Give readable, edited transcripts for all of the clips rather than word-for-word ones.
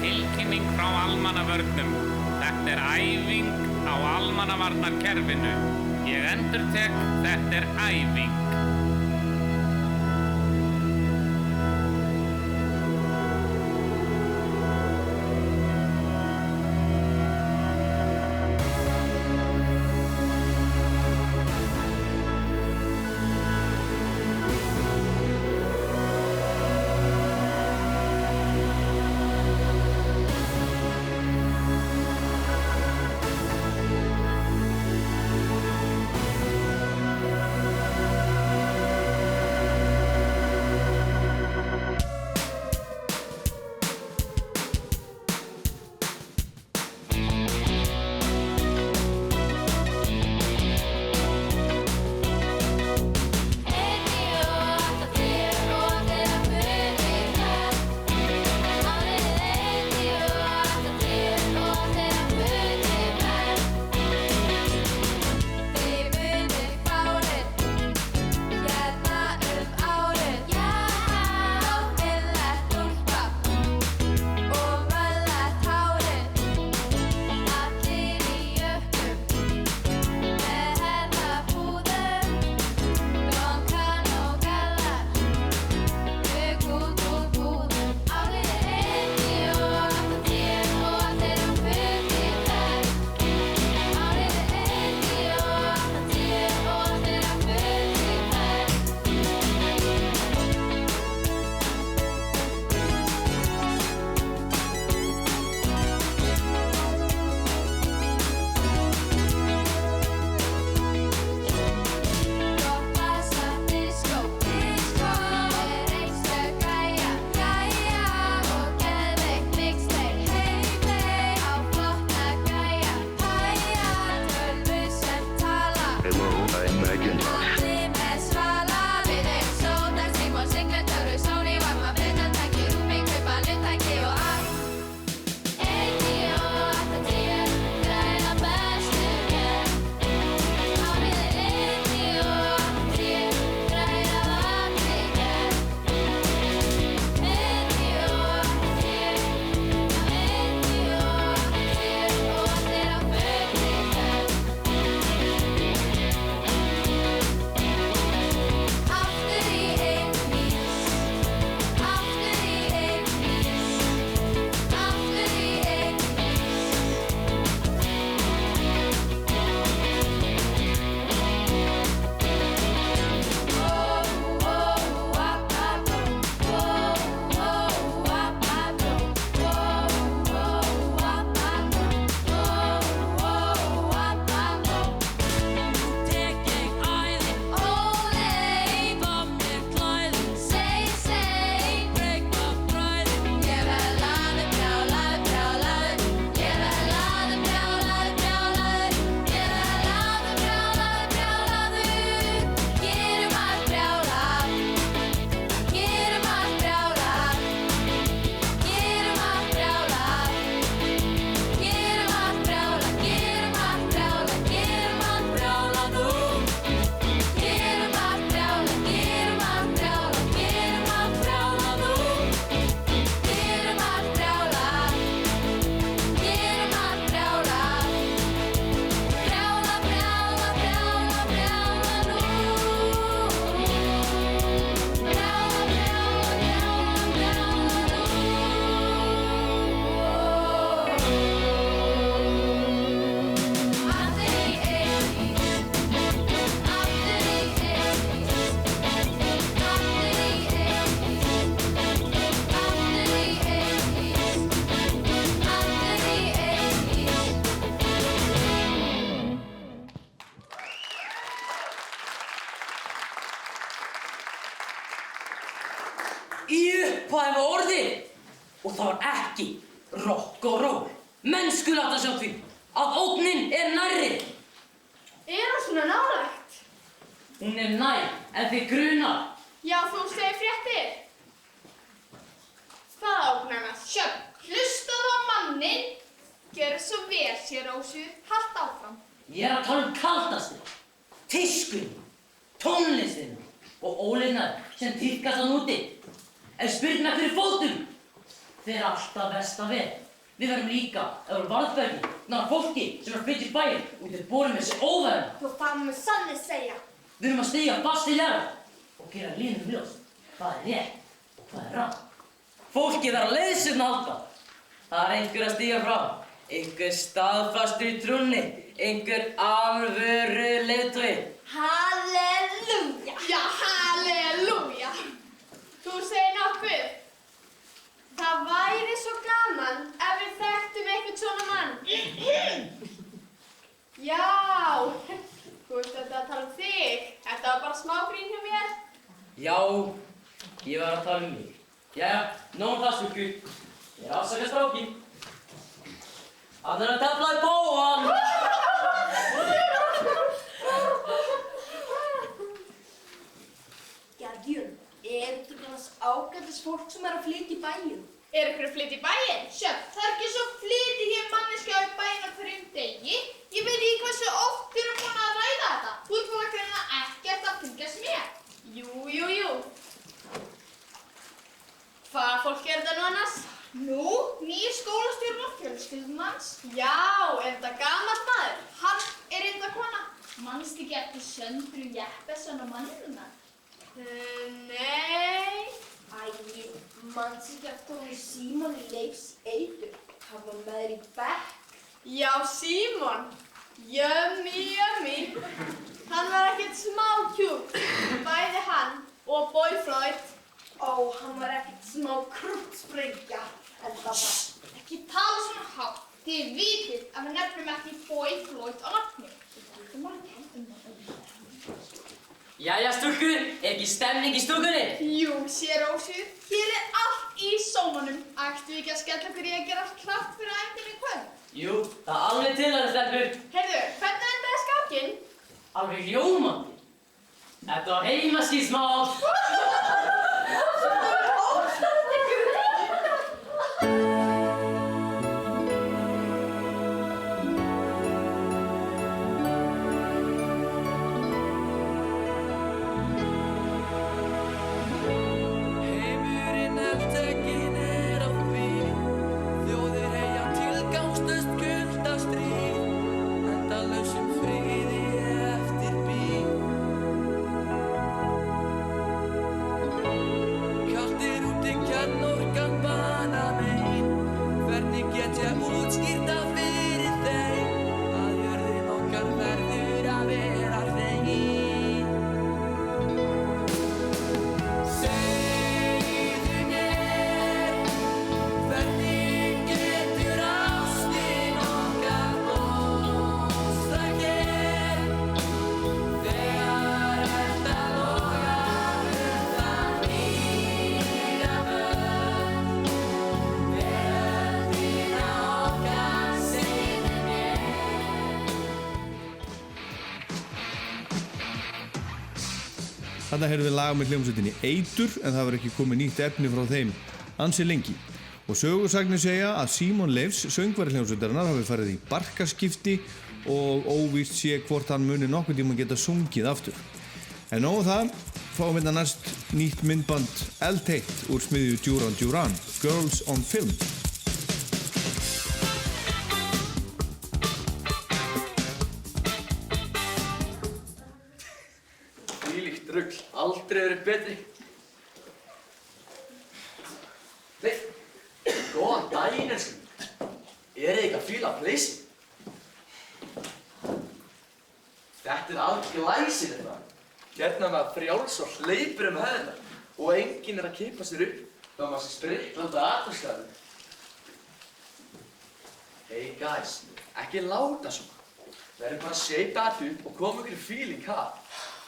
tilkynning frá almannavörnum. Þetta æfing á almannavarnarkerfinu. Ég endurtek, þetta æfing. upphæfa orðið. Og það var ekki rokk og ról. Menn skulu átta sig á því að ógnin nærri. Hún svona nálægt? Hún nær, en þig grunar. Já, þú segir fréttir. Það ógnar hana sjöfn. Hlustaðu á manninn. Gjörðu svo vel, sér Rósu. Halt áfram. Ég að tala kaldastinn, tískun, tónlistin og ólinnar sem tíðkast á núti. Spurning fyrir fótum. fer alltaf besta vel. Við verðum líka að vera varðbergi, náða fólki sem flytja í bæinn og þeir borin með sig óvæðina. Þú það mun sannir segja. Við erum að stíga fast í jarðar og gera líðum ljóst hvað er rétt og hvað er rangt. Fólkið þarf að leiðsögn halda. Það er einhver að stíga fram, einhver staðfastur í trúnni, einhver alvöru leiðtogi. Halleluja! Já, halleluja! Þú segir nokkuð. Það væri svo gaman ef við þekktum einhvern svona mann. Já, þú veist þetta að tala um þig. Þetta var bara smá grín hjá mér. Já, ég var að tala um mig. Jæja, nóg það stúlku. Ég er afsakað strákinn. Allir að tefla í bóan! Jæjum, þetta kannast ágætis fólk sem að flytja í bæinn? Ykkur að flytja í bæinn? Sjöfn, það ekki svo flytja hér manneskja í bæinn á hverjum degi. Ég veit ekki hversu oft þið búin að ræða þetta. Þú ert búin að greina ekkert að fylgjast með. Jú. Hvaða fólk þetta nú annars? Nú, nýr skólastjórn og fjölskyldumanns. Já, þetta gamall maður. Hann enda kona. Manst ekki eftir Söndru Jeppesson og mannina? Nei. Manst ekki eftir hún Símon Leifs Eidur. Hann var með þér í bekk. Já, Símon. Yummy. Hann var ekkert smá kjúk. Bæði hann og Boy Floyd. Hann var ekkert smá krúttsprengja. En það var ekki tala svona hátt. Þið vitið að við nefnum ekki Boy Floyd á nafni. Jæja stúlku, er ekki stemning í stúkunni? Jú, sér Rósur, hér er allt í sómanum. Ættu við ekki að skella okkur í að gera kraft fyrir æfingunni í kvöld? Jú, það er alveg til að stelpur. Heyrðu, hvernig endaði skákinn? Alveg ljómandi. Þetta var heimaskísmál. Þarna heyrðum við lag með hljómsveitinni Eidur en það var ekki komið nýtt efni frá þeim ansi lengi. Og sögusagnir segja að Símon Leifs, söngvari hljómsveitarinnar, hafi farið í barkaskipti og óvíst sé hvort hann muni nokkurn tíma geta sungið aftur. En nóg það, fáum við næst nýtt myndband eldheitt úr smiðju Duran Duran, Girls on Film. Rugl, aldrei verið betri. Nei, góðan daginn elsku. Þið ekki að fíla pleysið? Þetta alveg glæsilegt þetta. Hérna maður frjáls og hleypur höfðina og enginn að kippa sér upp þá maður sé spriklandi aðstæðu. Hey guys, ekki láta svona. Verðum bara að shape þetta upp og koma ykkur í feeling, ha?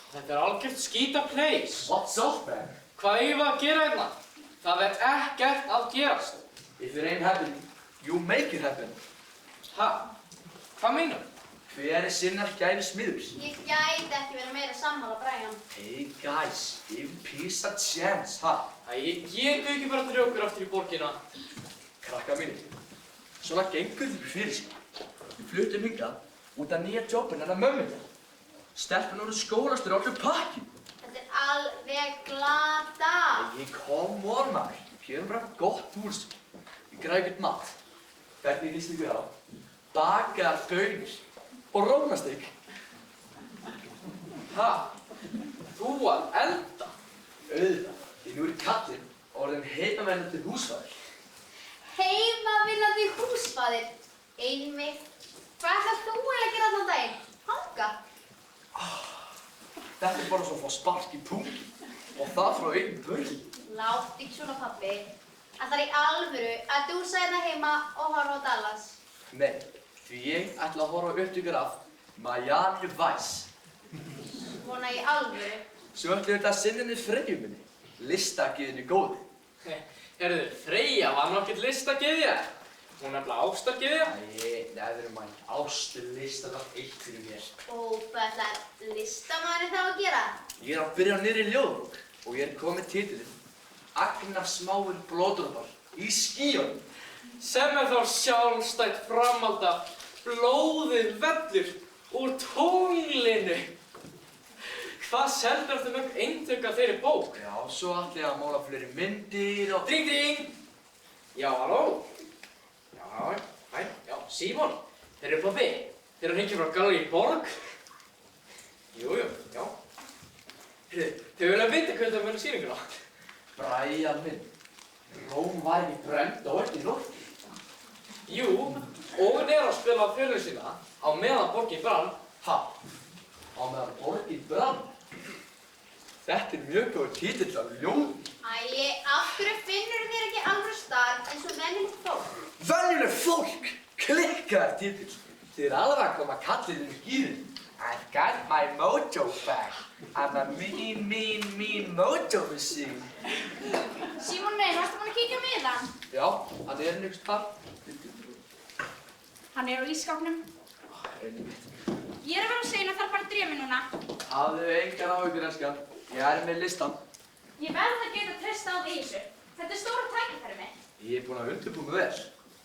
Þetta er algjört skýta place. What's up, man? Hvað eigum við að gera hérna? Það er ekkert að gerast. If it ain't happening, you make it happen. Ha? Hvað meinar? Hver er sinnar gæfi smiður? Ég gæti ekki verið meira sammála Brian. Hey guys, give peace a chance, ha? Getum við ekki bara drjókur aftur í borgina? Krakka mínir, svona gengur þið fyrir sig. Við fluttum hingað út af nýja jobbin hennar mömmu. Stelpun voru skólastur á allir pakkin. Þetta er alveg glatað. Come on, maður. Hér bara gott úr þessu. græða ykkur mat. Hvernig líst ykkur á? Bakaðar baunir og rónastig. Ha? Þú að elda? Auðvitað, því nú er kallinn orðinn heimavennandi húsfaðir. Heimavinnandi húsfaðir. Einmitt. Hvað ætlar þú að gera allan daginn? Hanga? Þetta er bara svo að fá spark í pungi og það frá einn börn. Látt ekki svona, pabbi. Ætlar í alvöru að dúsa hérna heima og horfa á Dallas? Nei, því ég ætla að horfa á upptökur af Miami Vice. Svona í alvöru. Svo ætlum við þetta að sinna henni Freyju minni, listagyðjunni góði. Heyrðu, Freyja var nokkið listagyðja. Hún er nefnilega ástargyðja. Neður mæn, ástur listan allt eitt fyrir mér. Og hvað ætlar listamaðurinn þá að gera? Ég er að byrja á niðri ljóðabók og ég er komið titilinn Agnarsmáir blóðdropar í skýjunum. Sem er þá sjálfstætt framhald af blóðið vellur úr tunglinu. Hvað seldur þau mörg eintök af þeirri bók? Já, svo ætla ég að mála fleiri myndir og... Dring, dring! Já, halló? Já, Símon. Þeir eru pabbi. Þeir eru að hringja frá Gallerí Borg. Jú, já. Heyrðu, þau vilja vita hvernig það verður sýninguna. Brian minn, Róm var ekki brennd og ekki nótt. Jú, og hún er að spila á fjölinu sína á meðan borgin brann. Ha? Á meðan borgin brann? Þetta er mjög góður titill af ljóði. Æi, af hverju finnur þér ekki alvöru starf eins og venjulegt fólk? Venjulegt fólk! Klikkaðar titill. Þið er alveg að koma að kallið um skýrin. I've got my mojo back. I'm a mean mojo machine. Símon, nei, varstu búinn að kíkja með hann? Já, hann er einhvers þar. Hann er á ísskápnum. Einmitt. Ég er að vera að segja að það er bara drefið núna. Hafðu engar áhyggjur, elskan. Ég er með listan. Ég verð að geta treysta á því þessu. Þetta er stóra tækifæri mitt. Ég er búinn að undirbúa mig vel.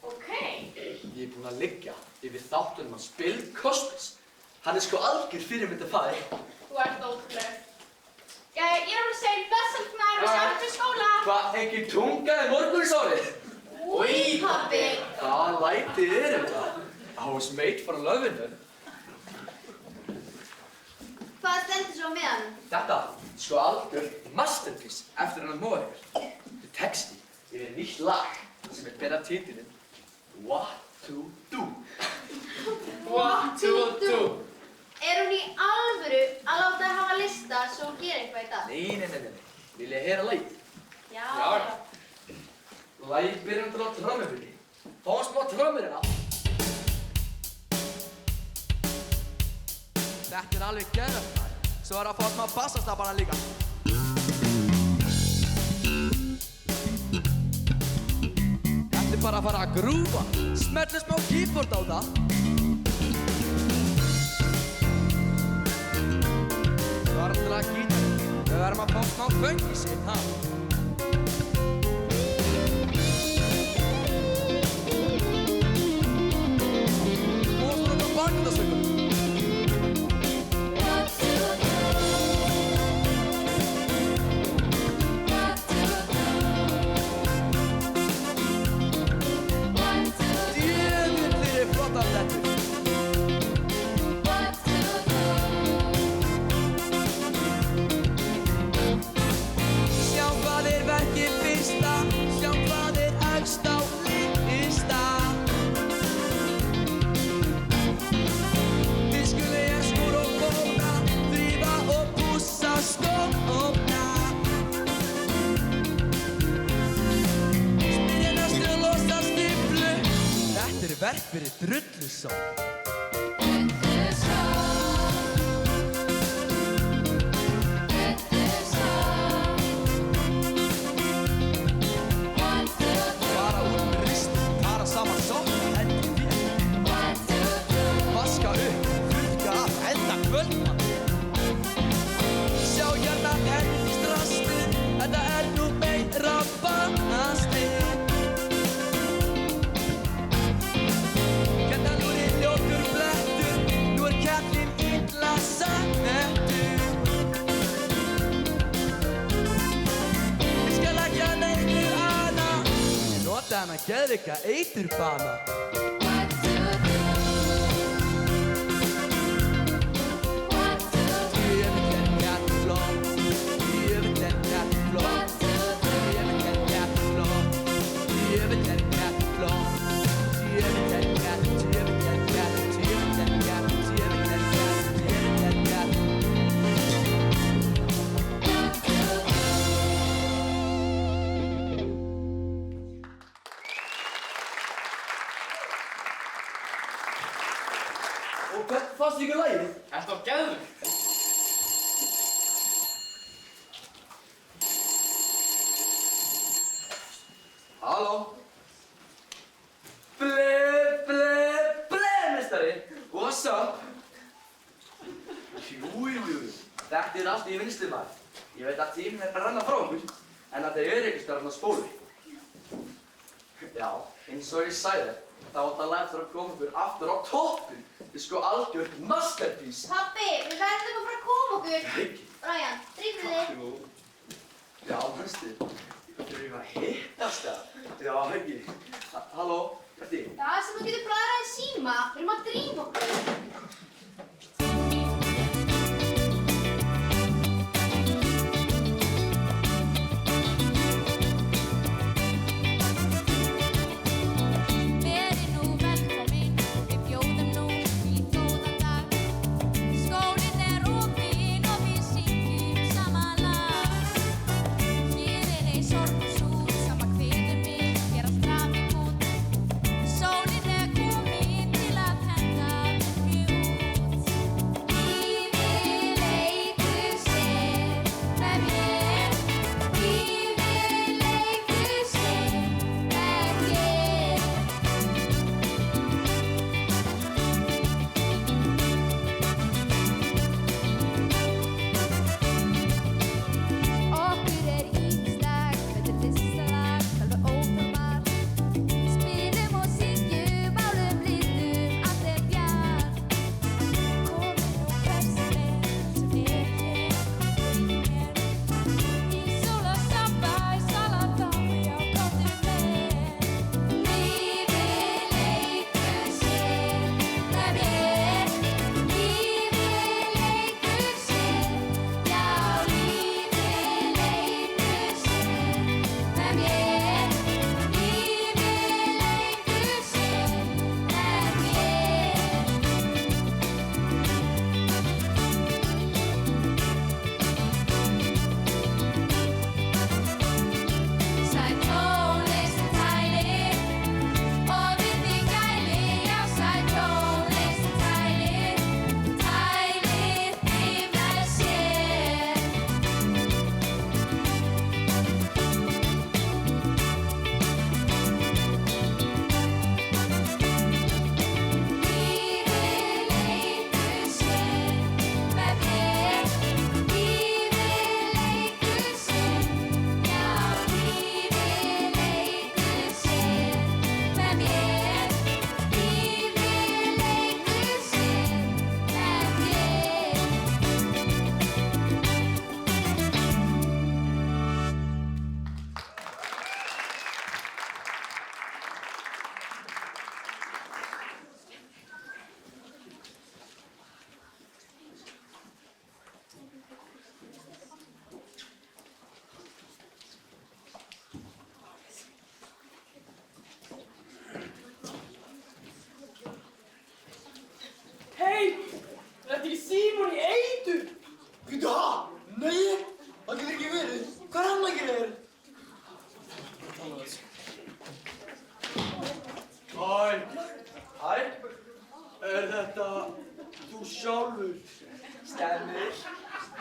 Ok. Ég er búinn að liggja yfir þáttunum hans Bill Cosbys. Hann er sko algjör fyrirmyndarfaðir. Þú ert ótrúleg. Ég er að vera að segja blessaðnar og sjálf til skóla. Hvað, ekki tungaði morgunsárið? Új, pabbi. Hvað lætið er þetta? I was made for loving. Hvað stendur svo með hann? Þetta, sko algjör masterpiece eftir hann að móða ykkur. Þetta er texti yfir nýtt lag sem er bera titilinn What to Do. What to do? Er hún í alvöru að láta það hafa lista svo hún gerir eitthvað í dag? Nei. Vil ég heyra lagið? Já. Lagið byrjar til á trömmubili. Fáum smá trömmur hérna. Þetta er alveg geðvegt maður. Svo er að fá smá bassastafana líka. Þetta er bara að fara að grúfa. Smellu smá keyboard á það. Varðlega gítarinn. Við verðum að fá smá funk í sig, ha? Og svona bakendasöngum. Verk fyrir drullusón. Fara út með ristin, fara saman sokka, hendi vél. Vaska upp, þurrka af, elda kvöldmann. Sjá hérna hendist rastið, þetta er nú meira bannastið. þennan geðveika eiturbana. Og hvernig fannst ykkur lagið? Þetta var geðveikt. Halló? Mestari. What's up? Jú. Þetta allt í vinnslu maður. Ég veit að tíminn að renna frá okkur, en að þeir einhvers staðar á spólu. Já, eins og ég sagði, þá átt að eftir að koma okkur aftur á toppinn. Þið sko algjört masterpiece. Pabbi, við verðum að fara að koma okkur. Rikki. Ryan, drífðu þig. Jú. Já, veistu, þau eru að hittast það. Já, Rikki. Halló, Berti. Það sem þú getur bræðrað í síma, við erum að drífa okkur.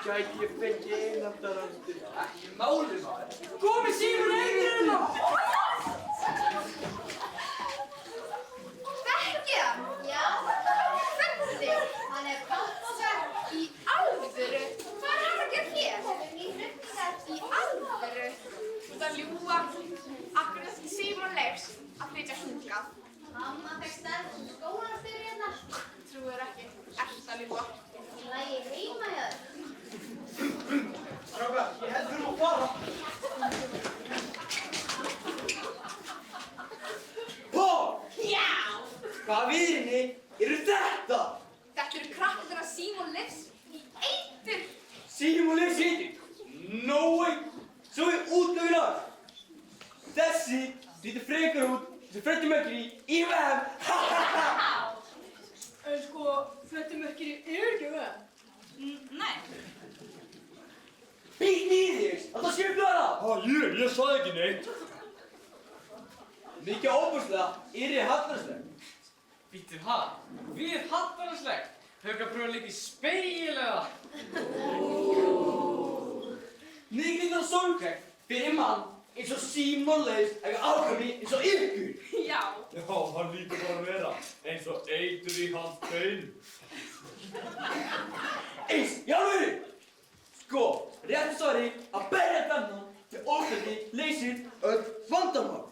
Gæti ég fengið einhæmdaröldur? Ekki máli maður. Komið Símon Eitur! Þekkja? Já. Hvernig? Hann er pappa í alvöru. Hvað er hann að gera hér? Í alvöru? Þú ert að ljúga. Akkur er þetta Símon Leifs að flytja hingað. Mamma fekk stærð sem skólastjóri hérna. Trúir ekki. Ert að ljúga. Lægi heima hjá þér. Strákar, ég held við erum að fara. Símon Leifs heitir. Nói. Svo útgöfunar. Þessi lítur frekar út sem Freddie Mercury í VM. En sko, Freddie Mercury er ekki með. Nei. Býtt í þig, það skiptu hana. Ég sagði ekki neitt. Mikið óbúrslega yrði hallarslegt. Býttu, við hallarslegt? Höfum ekki að pröfa að leika í spegil eða? Mikið það sólkvægt fyrir mann eins og Símon Leifs eiga ákvæmni eins og ykkur. Já. Já, hann lítur bara að vera eins og eitur í hans bein. Eins, í alvöru! Sko, rétt svari að berja þennan til ofbeldi leysir öll vandamál.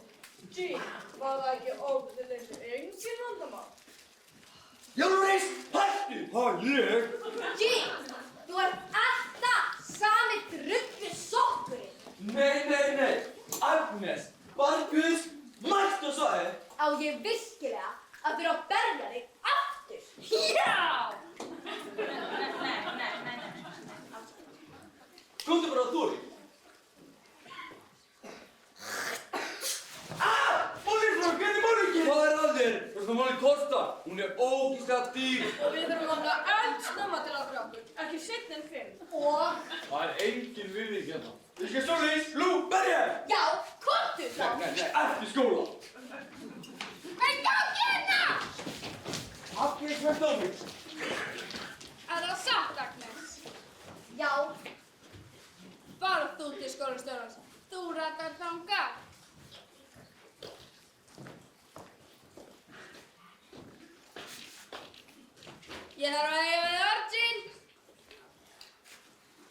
Gee, var það ekki ofbeldi leysir engin vandamál? Jálfur Reis, hættu! Ég? Gee, þú ert alltaf sami drullu sokkurinn. Nei, Agnes, Barkus, mætt og sagði. Á ég virkilega að byrja að berja þig aftur? Já! Nei. Komdu bara á þóri. Málíkfrá, hvernig málíkinn? Hvað er að þér? Hvernig málík kostar? Hún er ógeðslega dýr. Og við þurfum að hafa eldsnemma til að okkur, ekki seinna en 5. Og? Það er engin virðing hérna. Ég skal stóla þess, Lú, berja! Já, komdu þá! Nei, eftir skóla. En gangi hérna! Agnes, hvert á mig? Er það satt, Agnes? Já, Bara þú til skólastjórans. Þú rættar þangað. Ég þarf að eiga við Arjun.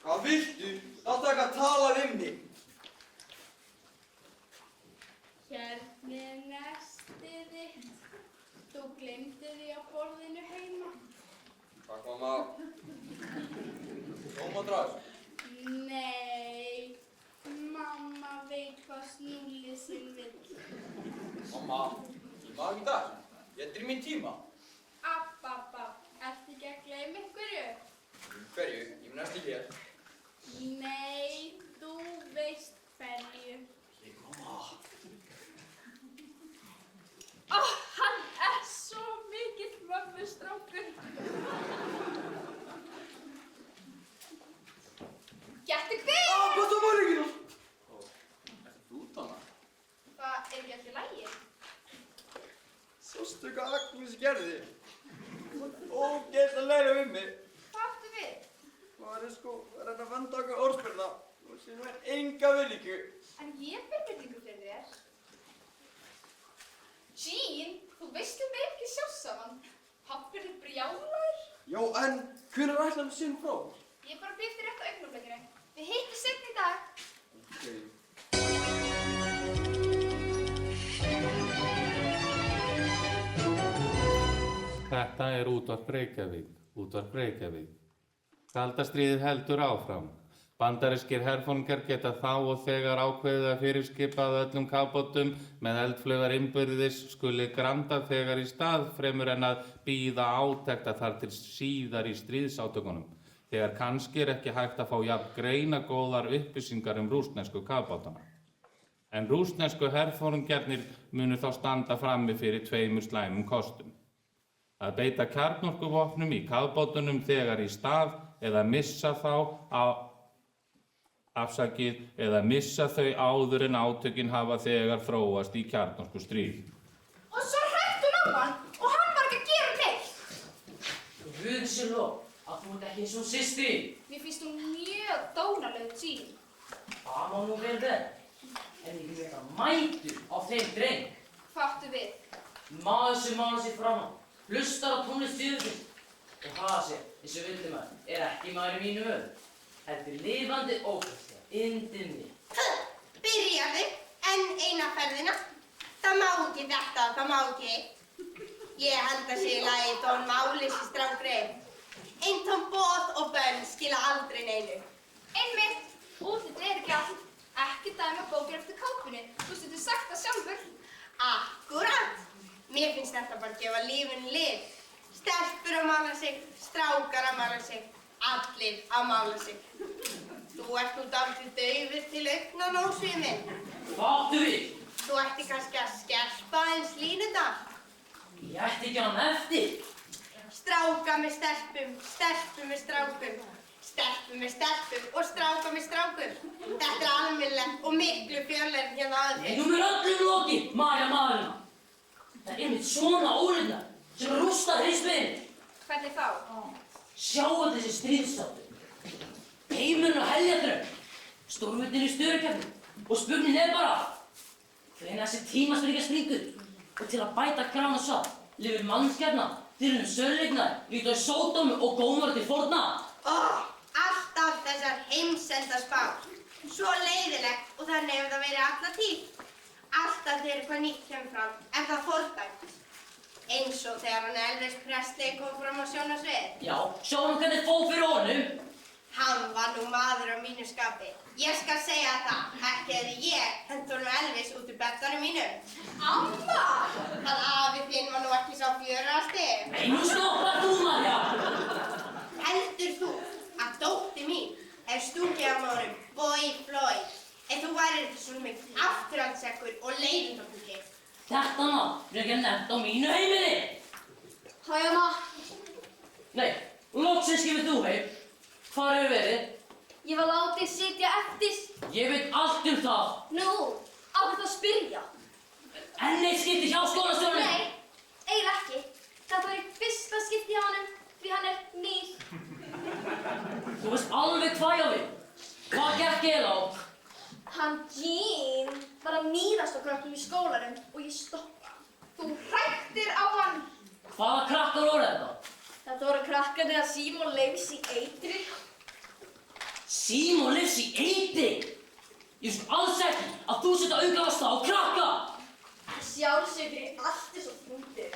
Hvað viltu? Láttu ekki að tala við mig. Hérna er nestið þitt. Þú gleymdir því á borðinu heima. Hvað kom að? Tómatras. Nei, mamma veit hvað Snúli sinn vill. Mamma, ég má ekki það. Þetta er minn tíma. Abba, ertu ekki að gleyma einhverju? Hverju? Ég mun næstu hér. Nei, þú veist hverju. Mamma. Hann er svo mikill mömmustrákur. Gettu hver? Hvað svo málíkinn? Ertu þú þarna? Það er ekki allir lægi. Sástu hvað Agnes gerði? Ógeðslega við mig. Hvað áttu við? Maður er sko að reyna að vanda okkur orðspilna og sem er enga virðingu. En ég ber virðingu fyrir þér. Jean, þú veist við ekki sjá saman. Pabbi er brjálaður. Já, en hvenær ætlar hann sinn frá? Ég bara byrði rétt á augnablikinu. Við hittum seinna í dag. Okay. Þetta er Útvarp Reykjavík. Kalda stríðið heldur áfram. Bandarískir herforingjar geta þá og þegar ákveðið að fyrirskipa að öllum kafbátum með eldflaugar innbyrðis skuli granda þegar í stað fremur en að bíða átekta þar til síðar í stríðsátökunum, þegar kannski er ekki hægt að fá jafn greinagóðar upplýsingar rússnesku kafbátana. En rússnesku herforingjarnir munu þá standa frammi fyrir tveimur slæmum kostum. Að beita kjarnorkuvopnum í kafbátunum þegar í stað eða missa þau áður en átökin hafa þegar þróast í kjarnorkustríð. Og svo hrættu hann og hann var ekki að gera neitt. Guð sé lof að þú ert ekki eins og systri. Mér finnst hún mjög dónaleg Jean. Það má nú vel vera. En ég vil veita mætur á þeim dreng. Hvað áttu við? Maður sem mála sér fram á, hlustar á tónlist viðurfyllt og hafa sér þessu vildimaður er ekki maður í mínu vöðu. Heldur lifandi ókvæmstlega, yndið mér. Byrjaðu enn eina ferðina. Það má ekki þetta, það má ekki. Ég held að sé í lagi tón máli sér strákri. Eintóm boð og bönn skila aldrei neinu. Einmitt, útlitið er ekki allt. Ekki dæma bókir eftir kápunni. Þú getur sagt það sjálfur. Akkúrat. Mér finnst þetta bara að gefa lífinu lif. Stelpur að mála sig, strákar að mála sig. allir að mála sig. Þú ert nú dálítið daufur til augnan, Ósvíð minn. Hvað áttu við? Þú ætti kannski að skerpa aðeins línurnar. Ég ætti ekki á hann eftir. Stráka með stelpum, stelpum með strákum, stelpum með stelpum og stráka með strákum. Þetta er almennilegt og miklu fjörlegri hérna aðeins. Nei, nú er öllum lokið, Marja Marina. Það er einmitt svona órinnar sem rústar heimsbyggðinni. Hvernig þá? Sjáu þessi stríðsáttur. Heimurinn og heljardraug. Stórvöldin í störukeppni. Og spurning er bara, hvenær þessi tímaspringa springur. Og til að bæta grána satt, lifir mannskjarna, fyrir sörleiknar, líkt á Sódómu og Gómorra til forna. Alltaf þessar heimsendaspár. Svo leiðilegt og þannig hefur það verið alla tíð. Alltaf þegar eitthvað nýtt kemur fram, er það fordæmt. Eins og þegar hann Elvis Presley kom fram á sjónarsviðið. Já, sjáum hvernig fór fyrir honum. Hann var nú maður á mínu skapi. Ég skal segja það, ekki hefði ég hent honum Elvis út úr beddanum mínum. Amma! Hann afi þinn var nú ekki sá fjörasti. Nei, nú stoppar þú, Marja! Heldur þú að dóttir mín hef stungið á honum Boy Floyd ef þú værir ekki svona mikil afturhaldsekkur og leiðindabúki? Þetta nafn er ekki nefnt á mínu heimili. Hæ, amma. Nei, loksins kemur þú heim. Hvar hefur verið? Ég var látið sitja eftir. Ég veit allt það. Nú, á þetta að spyrja. Enn eitt skipti hjá skólastjórnum. Nei, eiginlega ekki. Þetta var í fyrsta skipti hjá honum, því hann er nýr. Þú veist alveg hvað ég á við. Hvað gekk ég á? Hann Jean var að níðast á krökkum í skólanum og ég stoppaði. Þú hræktir á hann. Hvaða krakkar voru þetta? Þetta voru krakkarnir að Símon Leifs í eitri. Símon Leifs í eitri? Ég veist alls ekki að þú setja auglast á krakka. Sjálfsögri allt er svo þrútið.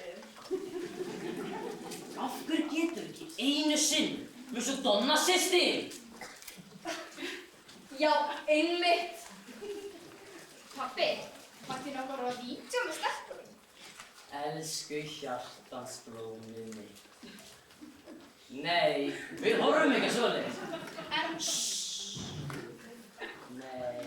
Af hverju getur ekki einu sinn með svo Donna systir? Já, einmitt. Pabbi, mætti ná bara að víkja með stelpunum? Elsku hjartansblómið mitt. Nei, við horfum ekki svoleiðis. En... Nei.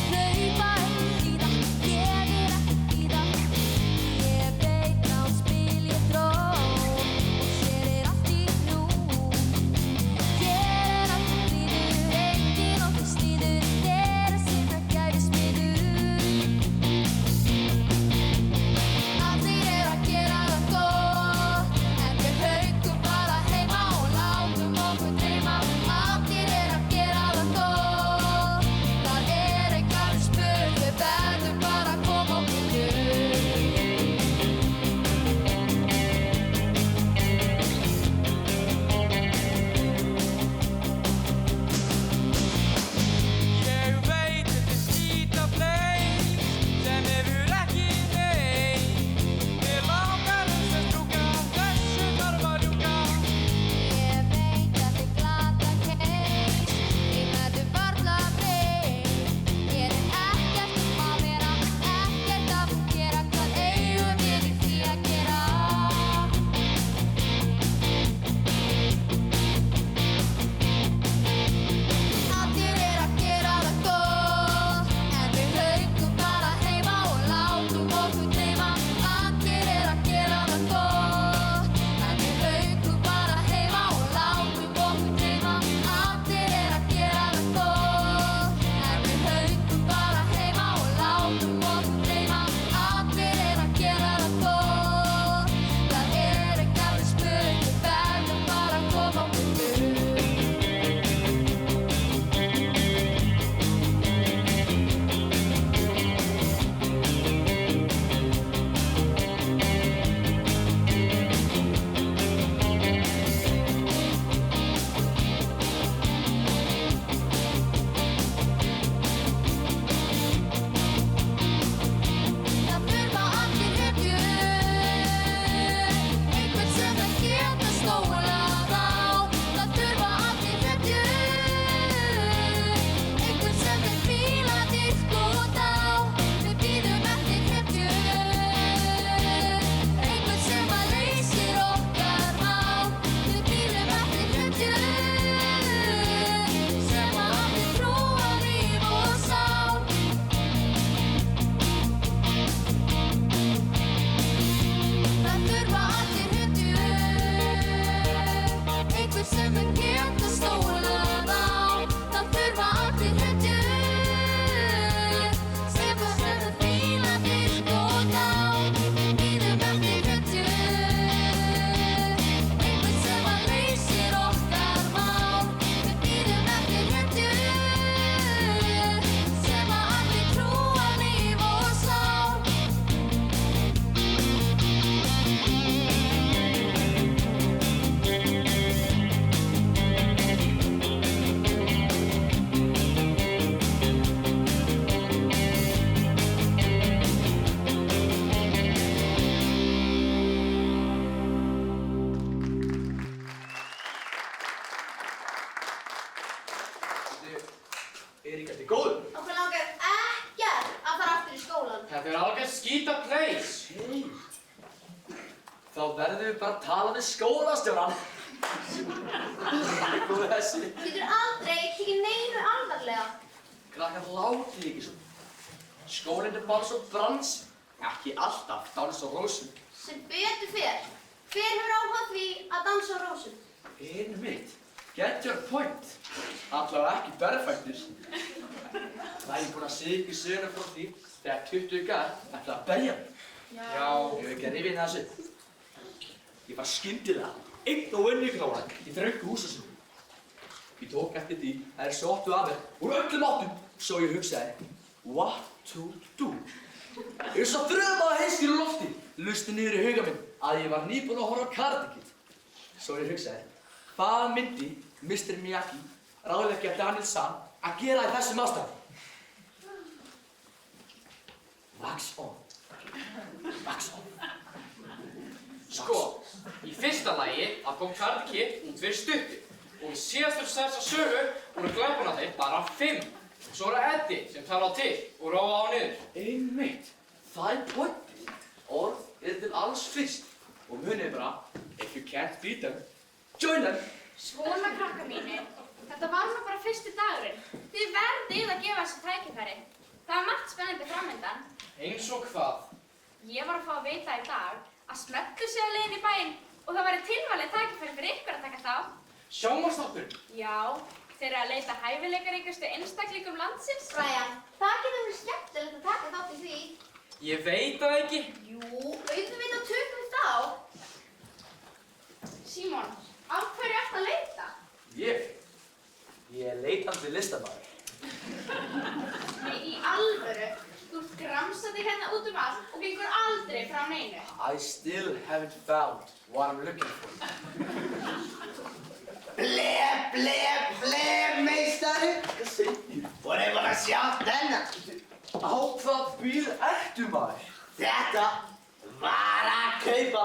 Hlaupa alveg skýta place. Þá verðum við bara að tala við skólastjórann. Góð þessi. Getur aldrei tekið neinu alvarlega. Krakkar látið ekki svona. Skólinn er bara svo brans. Ekki alltaf dans á rósum. Sem betur fer. Hver hefur áhuga á því að dansa á rósum? Einmitt. Get your point. Allavega ekki berfættir. Það er búinn að segja ykkur söguna frá því þegar 20 gall ætlaði að berja mig. Já. Ég hef ekki að rifja þessu. Ég var skyndilega einn og unni klára í þröngu húsasögu. Ég tók eftir því að þeir sóttu að mér úr öllum áttum. Svo ég hugsaði, what to do? Ég svo þröðmaði heiskir úr lofti, lusti niður í huga minn að ég var nýbúinn að horfa á Karate Kid. Svo ég hugsaði, hvað myndi Mr. Miyagi ráðleggja Daniel San að gera í þessum ástæðum? Wax on. Wax on. Sko, í fyrsta lagi að kom Karate Kid út fyrir stuttu og í síðastur þessa sögu voru glæpuna þeir bara 5. Svo eru Eddie sem tala á til og róa á niður. Einmitt. Það er pointið. Orð er til alls fyrst. Og munið bara, if you can't beat them, join them. Svona krakkar mínir, þetta var nú bara fyrsti dagurinn. Þið verðið að gefa þessu tækifæri. Það var margt spennandi framöndan. Eins og hvað? Ég var að fá að vita í dag að Smellur sé á leiðinni í bæinn og það væri tilvalið tækifæri fyrir ykkur að taka þátt. Sjónvarpsþáttur? Já, þeir eru að leita hæfileikaríkustu einstaklingum landsins. Brian, það getur verið skemmtilegt að taka þátt í því. Ég veit það ekki. Jú, auðvitað tökum við þá. Símon, af hverju ertu að leita? Ég er leitandi listamaður. Nei, í alvöru. Þú ert gramsandi hérna út allt og gengur aldrei frá neinu. I still haven't found what I'm looking for. Bleb, meistari! Hvað segir þú? Voru bara að sjá þennan? Á hvað bíl ertu maður? Þetta var að kaupa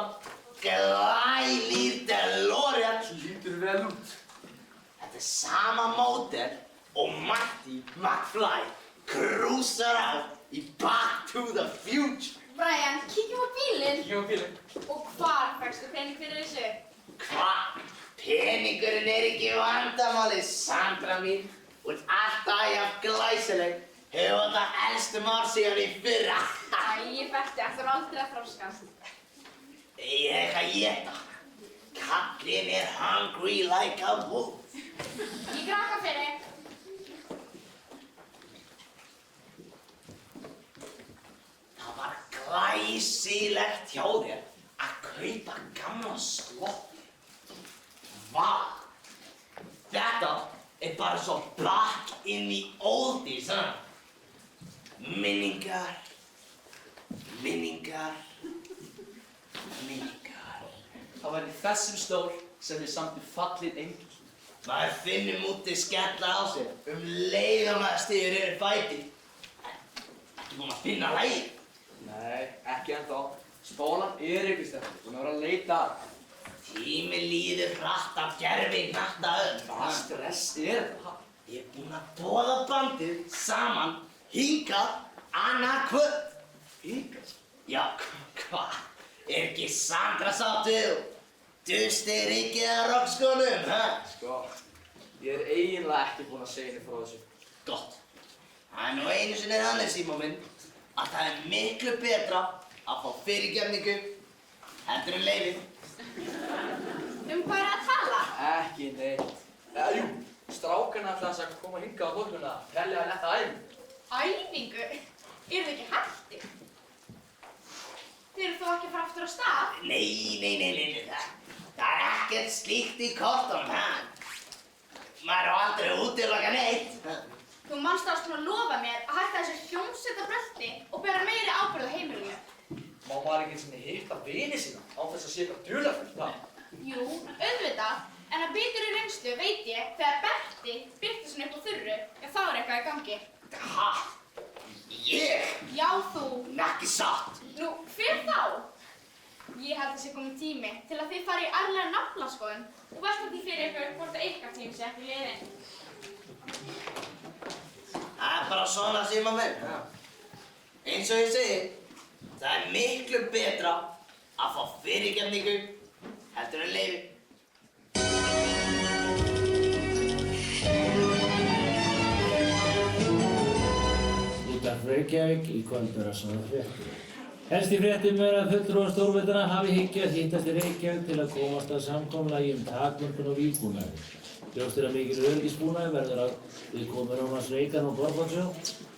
glænýr DeLorean. Lítur vel út. Þetta er sama módel og Marty McFly krúsar á í Back to the Future. Brian, kíkjum á bílinn. Kíkjum á bílinn. Og hvar fækstu pening fyrir þessu? Hva? Peningurinn er ekki vandamálið, Sandra mín. Þú ert alltaf jafn glæsileg. Hefur það elstum ár síðan í fyrra. Æ, ég Berti, ætlar aldrei að þroskast. Ég er ekki að éta. Kallinn er hungry like a wolf. Ég graka fyrir. Það var glæsilegt hjá þér að kaupa gamla sloppi. Vá! Þetta er bara svo back in the oldies, ha? Minningar. Það var í þessum stól sem við samtum fallin engil. Maður finnur mútið skella á sér leið og maður stígur yfir fæti. Ertu búinn að finna lagið? Nei, ekki ennþá. Spólan er ykkur stefni, þú verður að leita að. Tími líður hratt af gerfi hnattaöðn. Hvað stress er þetta? Ég er búinn að boða bandið saman hingað annað kvöld. Hingað? Já, hvað? Er ekki Sandra sáttið? Dusti rikið að rockskónum, ha? Sko, ég er eiginlega ekki búinn að segja henni frá þessu. Gott. Það er nú einu sinni þannig, Símon minn, að það er miklu betra að fá fyrirgefningu heldur en leyfi. Hvað er að tala? Ekki neitt. Jú, strákarna ætla að koma hingað á morgunna að telja að letta æfingu. Æfingu? Eru þið ekki hættir? Þið eru þó ekki að fara aftur á stað? Nei, það er ekkert slíkt í kortunum, ha? Maður á aldrei að útiloka neitt. Þú manst að svona lofa mér að hætta þessu hljómsveitabrölti og bera meiri ábyrgð á heimilinu. Má maður ekki einu sinni hitta vini sína án þess að sé eitthvað dularfullt, ha? Jú, auðvitað, en að biturri reynslu veit ég þegar Berti birti svona upp á þurru, þá er eitthvað í gangi. Ha? Ég? Já, þú. Ekki satt. Nú, hver þá? Ég held að sé kominn tími til að þið fari í ærlega naflaskoðun og velta því fyrir ykkur hvort að ykkar tím sé ekki liðinn. Það er bara svona, Símon minn. Eins og ég segi, Það er miklu betra að fá fyrirgefningu heldur en leyfi. Útvarp Reykjavík í kvöld vera svona fréttir. Helst í fréttum er að fulltrúar stórveldana hafi hyggju að hittast í Reykjavík til að komast að samkomulagi takmörkun og vígbúnaði. Ljóst er að mikil öryggisbúnaður verður að viðkomu Rómans Reagan og Gorbatsjó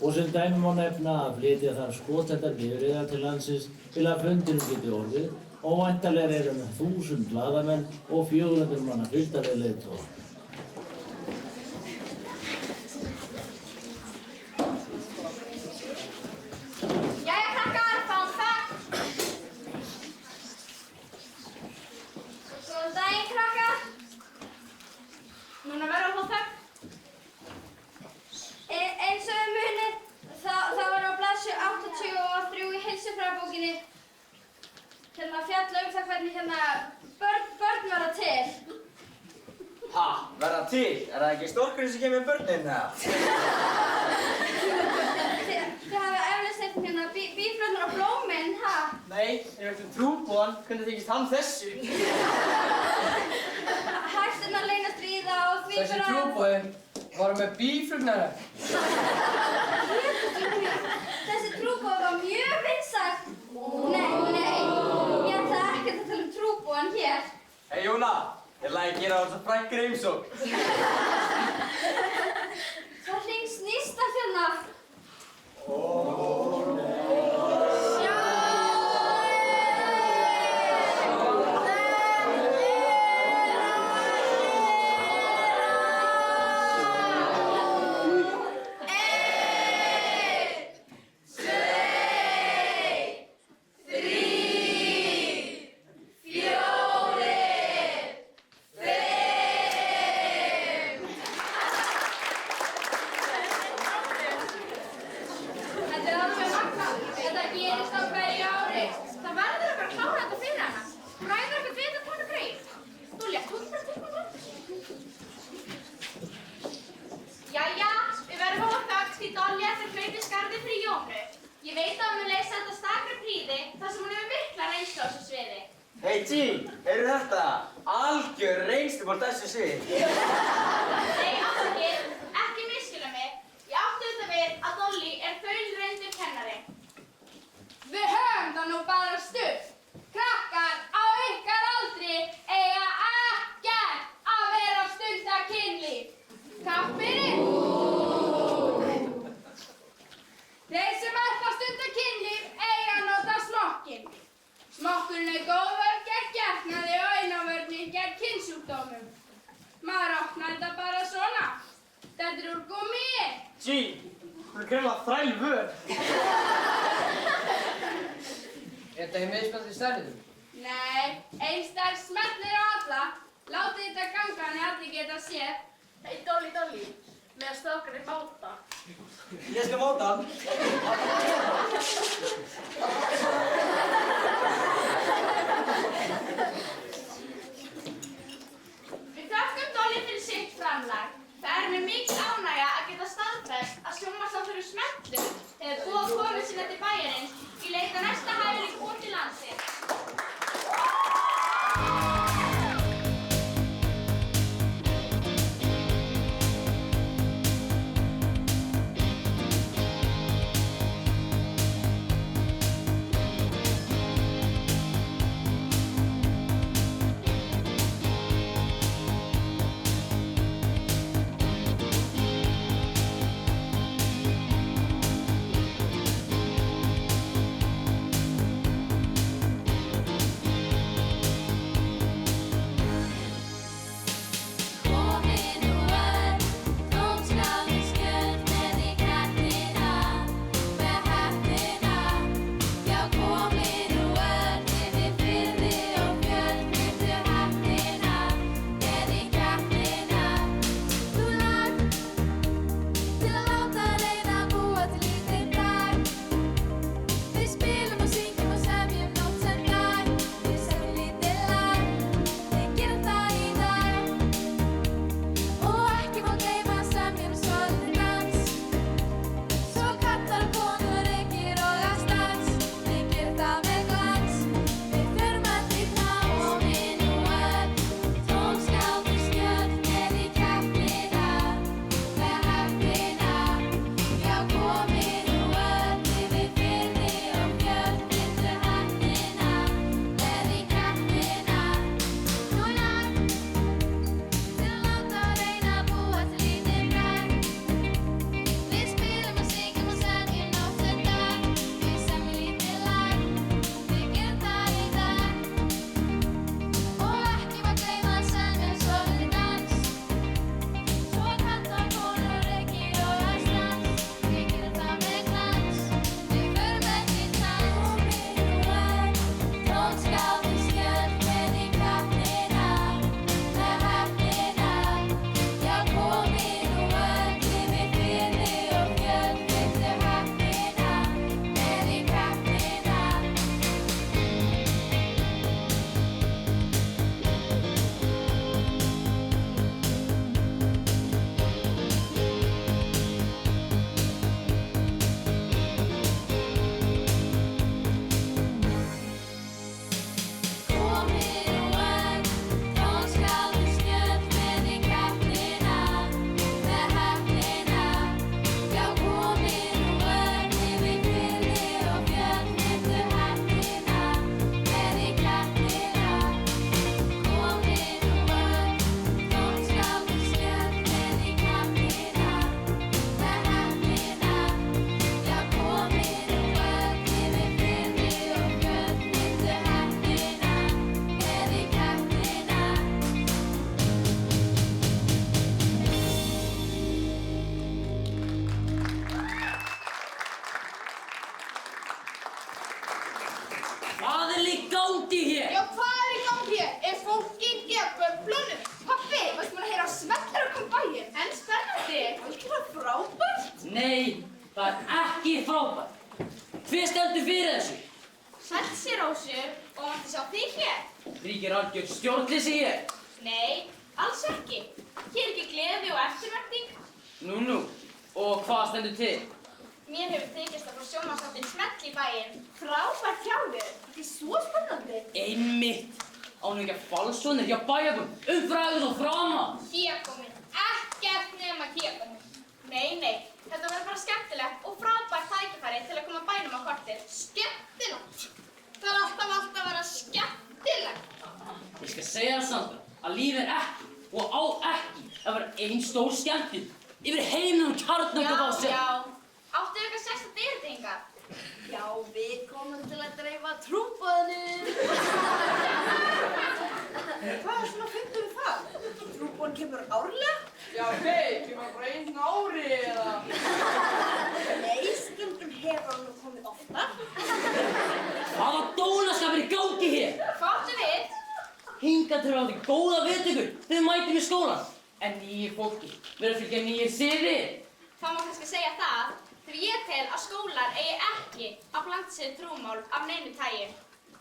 og sem dæmi má nefna að flytja þarf skotheldar bifreiðar til landsins til að fundinum geti orðið og væntanlega eru 1000 blaðamenn og 400 manna fylgdarlega leiðtogar. Jæja krakkar, fáum þögn. Góðan daginn krakkar. Núna verður að fá þögn. Eins og munið, það var á blaðsíðu 83 í heilsufræðibókinni að fjalla það hvernig börn verða til. Ha, verða til? Er það ekki stórkurinn sem kemur með börnin, eða? Þið hafa eflaust heyrt býflugur og blómin, ha? Nei, ef við trúboðan, hvernig þykist hann þessu? Hægstirnar leynast víða og því Þessi trúboðin var með býflugnara. Þessi trúboð var mjög vinsæll. Nei, ég ætla ekkert að tala trúboðan hér. Hei Jóna, ég lagi að gera á þess að frækkir heimsókn. Það hringsnýst að hérna. Hei Jean, heyrðu þetta? Algjör reynslu á þessu sviði. Nei, afsakið, ekki misskilja mig. Ég átti auðvitað við að Dolly er þaulreyndur kennari. Við höfum það nú bara stutt. Krakkar á ykkar aldri eiga ekkert að vera að stunda kynlíf. Takk fyrir. Þeir sem ætla að stunda kynlíf eiga að nota smokkinn. Smokkurinn er góður gegn getnaði og einavörni gegn kynsjúkdómum. Maður opnar þetta bara svona. Þetta er úr gúmmíi. Jean, hún er greinlega þræl vör. Er þetta í mismunandi stærðum? Nei, ein stærð smellir á alla. Látið þetta ganga en allir geta séð. Hei Dolly, með strákarnir máta. Ég skal máta. Við þökkum Dolly fyrir sitt framlag. Það er mér mikil ánægja að geta staðfest að sjónvarpsþátturinn Smellur hefur boðað konu sinni til bæjarins í leit að næsta hæfileik út í landsins. gangi hér? Já, hvað er í gangi hér? Er fólk gengið að böflunum? Pabbi, varstu búin að heyra smellir að koma bæinn? En spennandi, algjörlega frábært. Nei, það er ekki frábært. Hver stendur fyrir þessu? Sæll Rósur, og máttu sjá þig hér? Ríkir algjör stjórnleysi hér. Nei, alls ekki. Hér er ekki gleði og eftirvænting. Nú, og hvað stendur til? Mér hefur tekist að fá sjónvarpsþáttinn Smell í bæinn. Frábært hjá þér. Þetta er svo spennandi. Einmitt. Ánum ekki að falsonir hjá bæjarbúum, umfræðið og frama. Hégóminn, ekkert nema hégóminn. Nei, þetta verður bara skemmtilegt og frábært tækifæri til að koma bænum á kortið. Skemmtilegt. Það er alltaf að vera skemmtilegt. Ég skal segja það samt að líf er ekki og á ekki að vera ein stór skemmtun yfir heiminum kjarnakabási. Já. Áttu eitthvað sérstakt erindi hingað? Já, við komum til að dreifa trúboðinu. Hvað er svona fundur við það? Trúboðin kemur árlega? Já, kemur bara einu ári eða? Nei, stundum hefur hann nú komið oftar. Hvaða dónaskapur í gangi hér? Hvað áttu við? Hingað til að láta góða viðtökur þegar við mætum í skólan. En nýjir fólki verður að fylgja nýjir siðir. Það má kannski segja það, því ég tel að skólar eigi ekki að blanda sér trúmál af neinu tagi.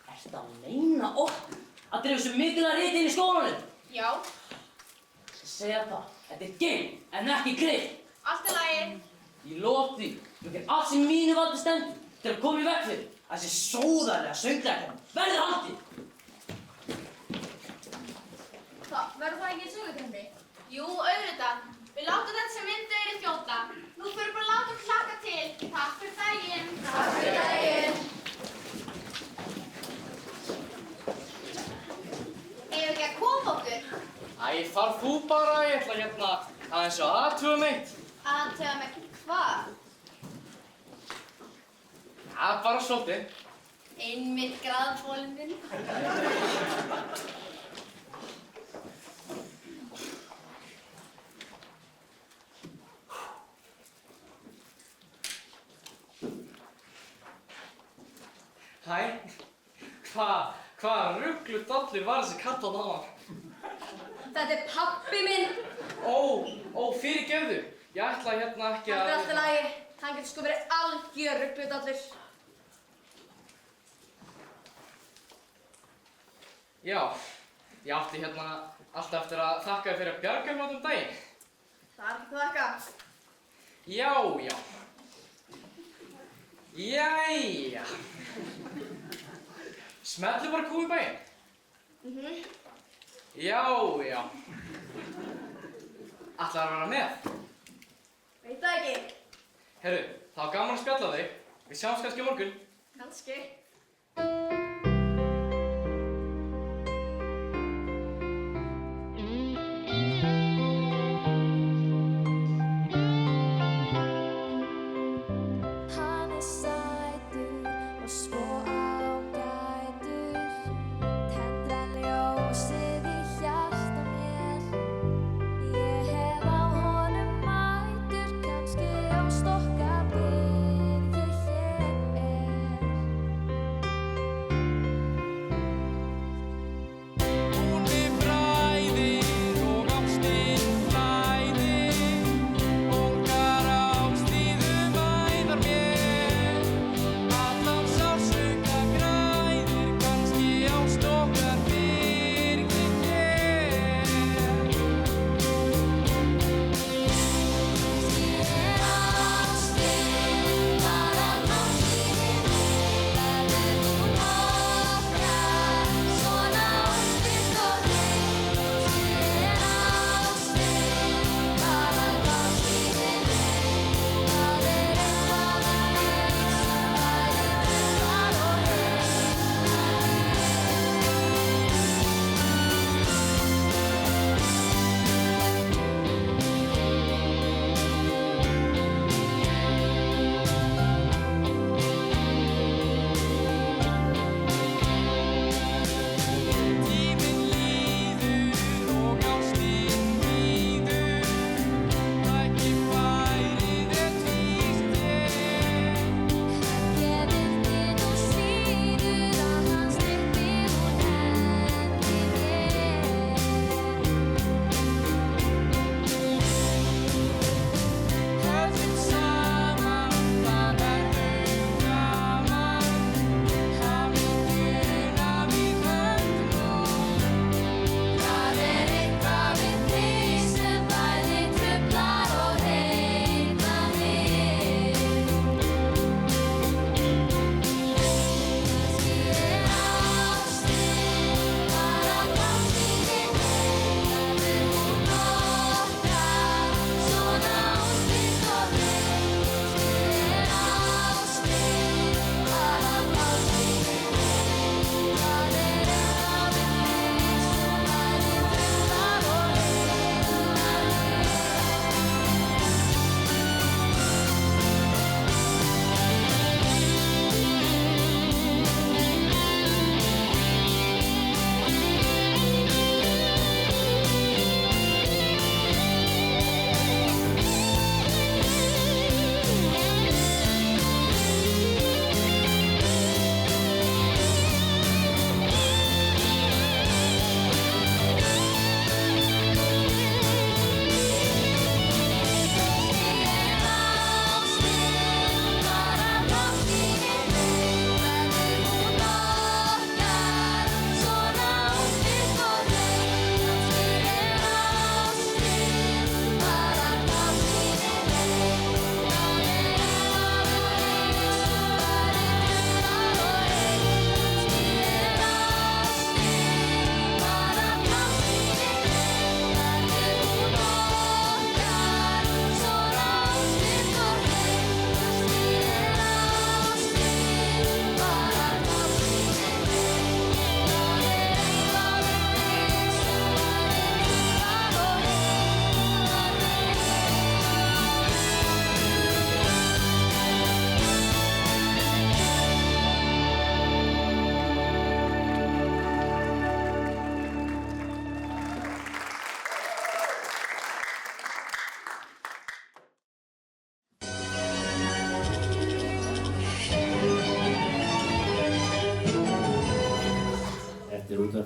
Ertu að meina okkur að dreifa svo mikilvæg riti inn í skólanum? Já. Ég skal segja það, þetta er geim en ekki greið. Allt í lagi. Ég lof því, ég ger allt sem mínu valdi stendur til að koma í veg fyrir að þessi sóðarlega söngleikana verði haldið. Verður það ekki í söngleikandi? Jú, auðvitað. Við látum þetta sem myndu er í þjóta. Nú fyrir bara að láta okkur hlaka til. Takk fyrir daginn. Takk fyrir daginn. Eigum við ekki að koma okkur? Æ, far þú bara, ég ætla hérna aðeins að athuga mitt. Athuga mig hvað? Já, bara svolítið. Einmitt graðbólinn minn. Hæ, hvað rugglu dollir var þessi katt á náðan? Þetta er pabbi minn. Ó, fyrirgefðu. Ég ætla hérna ekki að... Þetta er allt í lagi. Hann getur sko verið algjör rugludallur. Já, ég átti hérna alltaf eftir að þakka þér fyrir að bjarga mér um daginn. Það er ekki þakka. Já. Jæja. Smellu bara kú í bæinn? Já. Ætlarðu að vera með? Veit það ekki. Heyrðu, það var gaman að spjalla þig. Við sjáumst kannski á morgun. Kannski.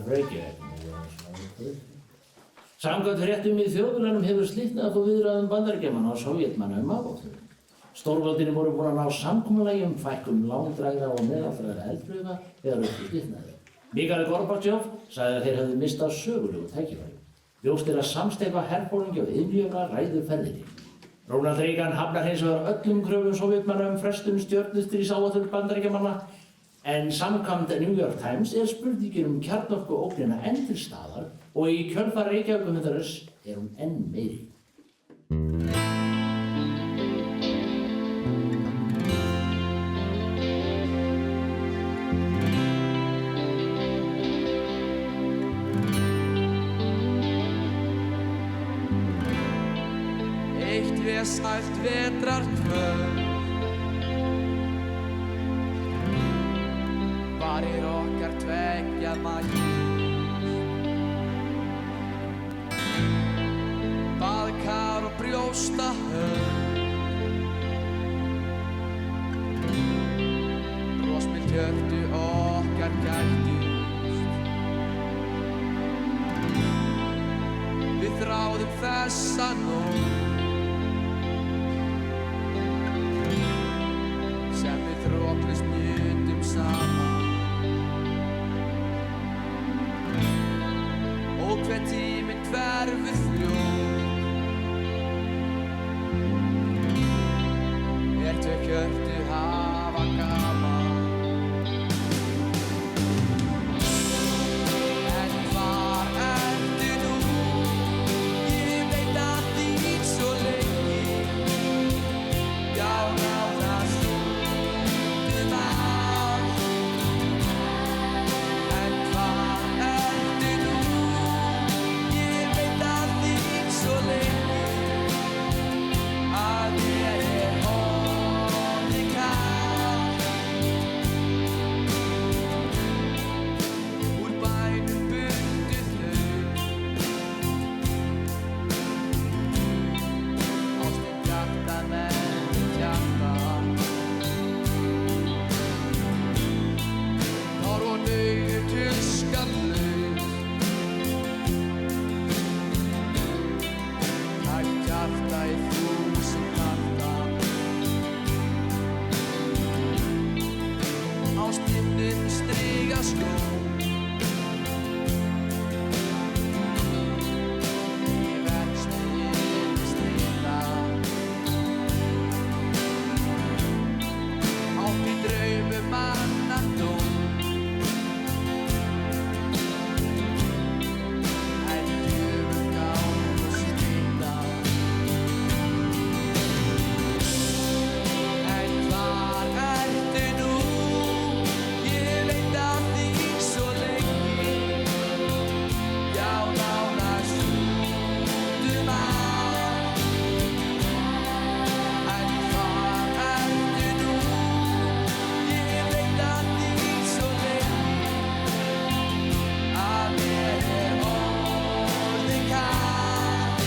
Reykjavík. Samkvæmt fréttum í Þjóðviljanum hefur slitnað að fá viðræðum Bandaríkjamanna og Sovétmanna afvopnun. Stórveldin voru búin að ná samkomulagi fækkun langdrægra og meðalfrægra eldflauga þegar uppi slitnaði. Mikhail Gorbachev sagði að þeir hefðu mistað sögulegu tækifæri. Ljóst að samsteypa herforingi og iðnjöfra ræður ferðinni. Ronald Reagan hafnar hins vegar öllum kröfum Sovétmanna frestun stjörnustríðsáætlun Bandaríkjamanna, en samkvæmt New York Times spurningin kjarnorkuógnina enn til staðar og í kjölfar Reykjavíkurfundarins hún enn meiri. Eitt vesælt vetrarkvöld varir okkar tveggja mætt. Baðkar og brjóstahöld, brosmild hjörtu okkar gættust. Við þráðum þessa nótt sem við þrotlust njutum saman. Og hver tíminn hverfur fljótt tvö hjörtu hafa gaman. En hvar ertu nú? Ég veit að þín svo lengi. Já, nánast allt. En hvar ertu nú? Ég veit að þín svo lengi. Að mér orðið kalt. Úr bænum burtu þau. Ástin hjarta með hjarta. Tár og nauðu tuskalaust. Tætt hjarta í þúsund parta. Á stinnum strigaskó. Í verksmiðjunni stilla. Átt í draumum mannadóm. En djöfum gát og stilla. En hvar ertu nú? Ég veit að þín svo lengi. Já, nánast allt. En hvar ertu nú? Ég veit að þín svo lengi. Að mér orðið kalt.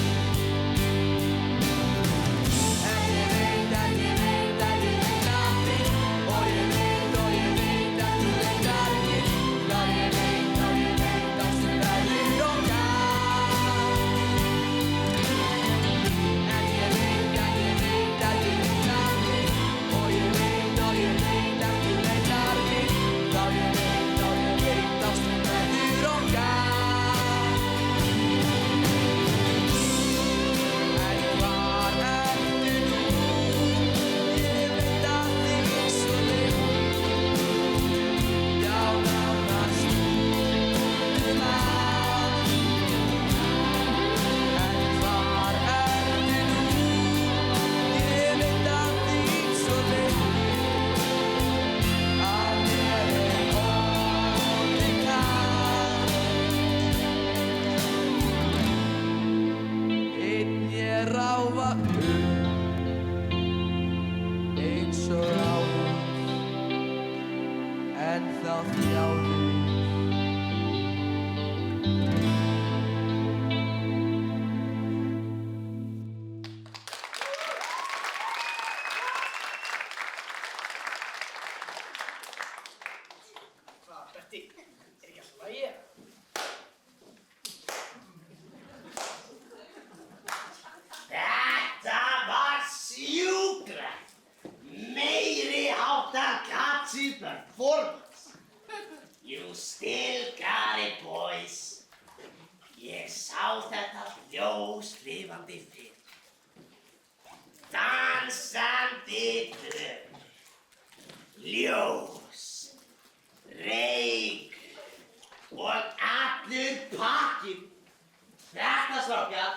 En ég veit að ég veit að ég veit að þín. Og ég veit að þú leitar mér. Já, ég veit ástin verður og kalt. En ég veit að ég veit að þín. Og ég veit að þú leitar mér. Já, ég veit ástin verður og kalt. En hvar ertu nú? Ég veit að þín svo lengi. Já, nánast allt. En hvar ertu nú? Ég veit að þín svo lengi. Að mér orðið kalt. Einn ég ráfa eins og áður. En þá þjáður. Hvað, Berti? Ekki alltaf lagi? artsy performance. You still got it, boys. Ég sá þetta ljós lifandi fyrir. Dansandi dröm. Ljós. Reyk. Og allur pakkinn. Þetta, strákar,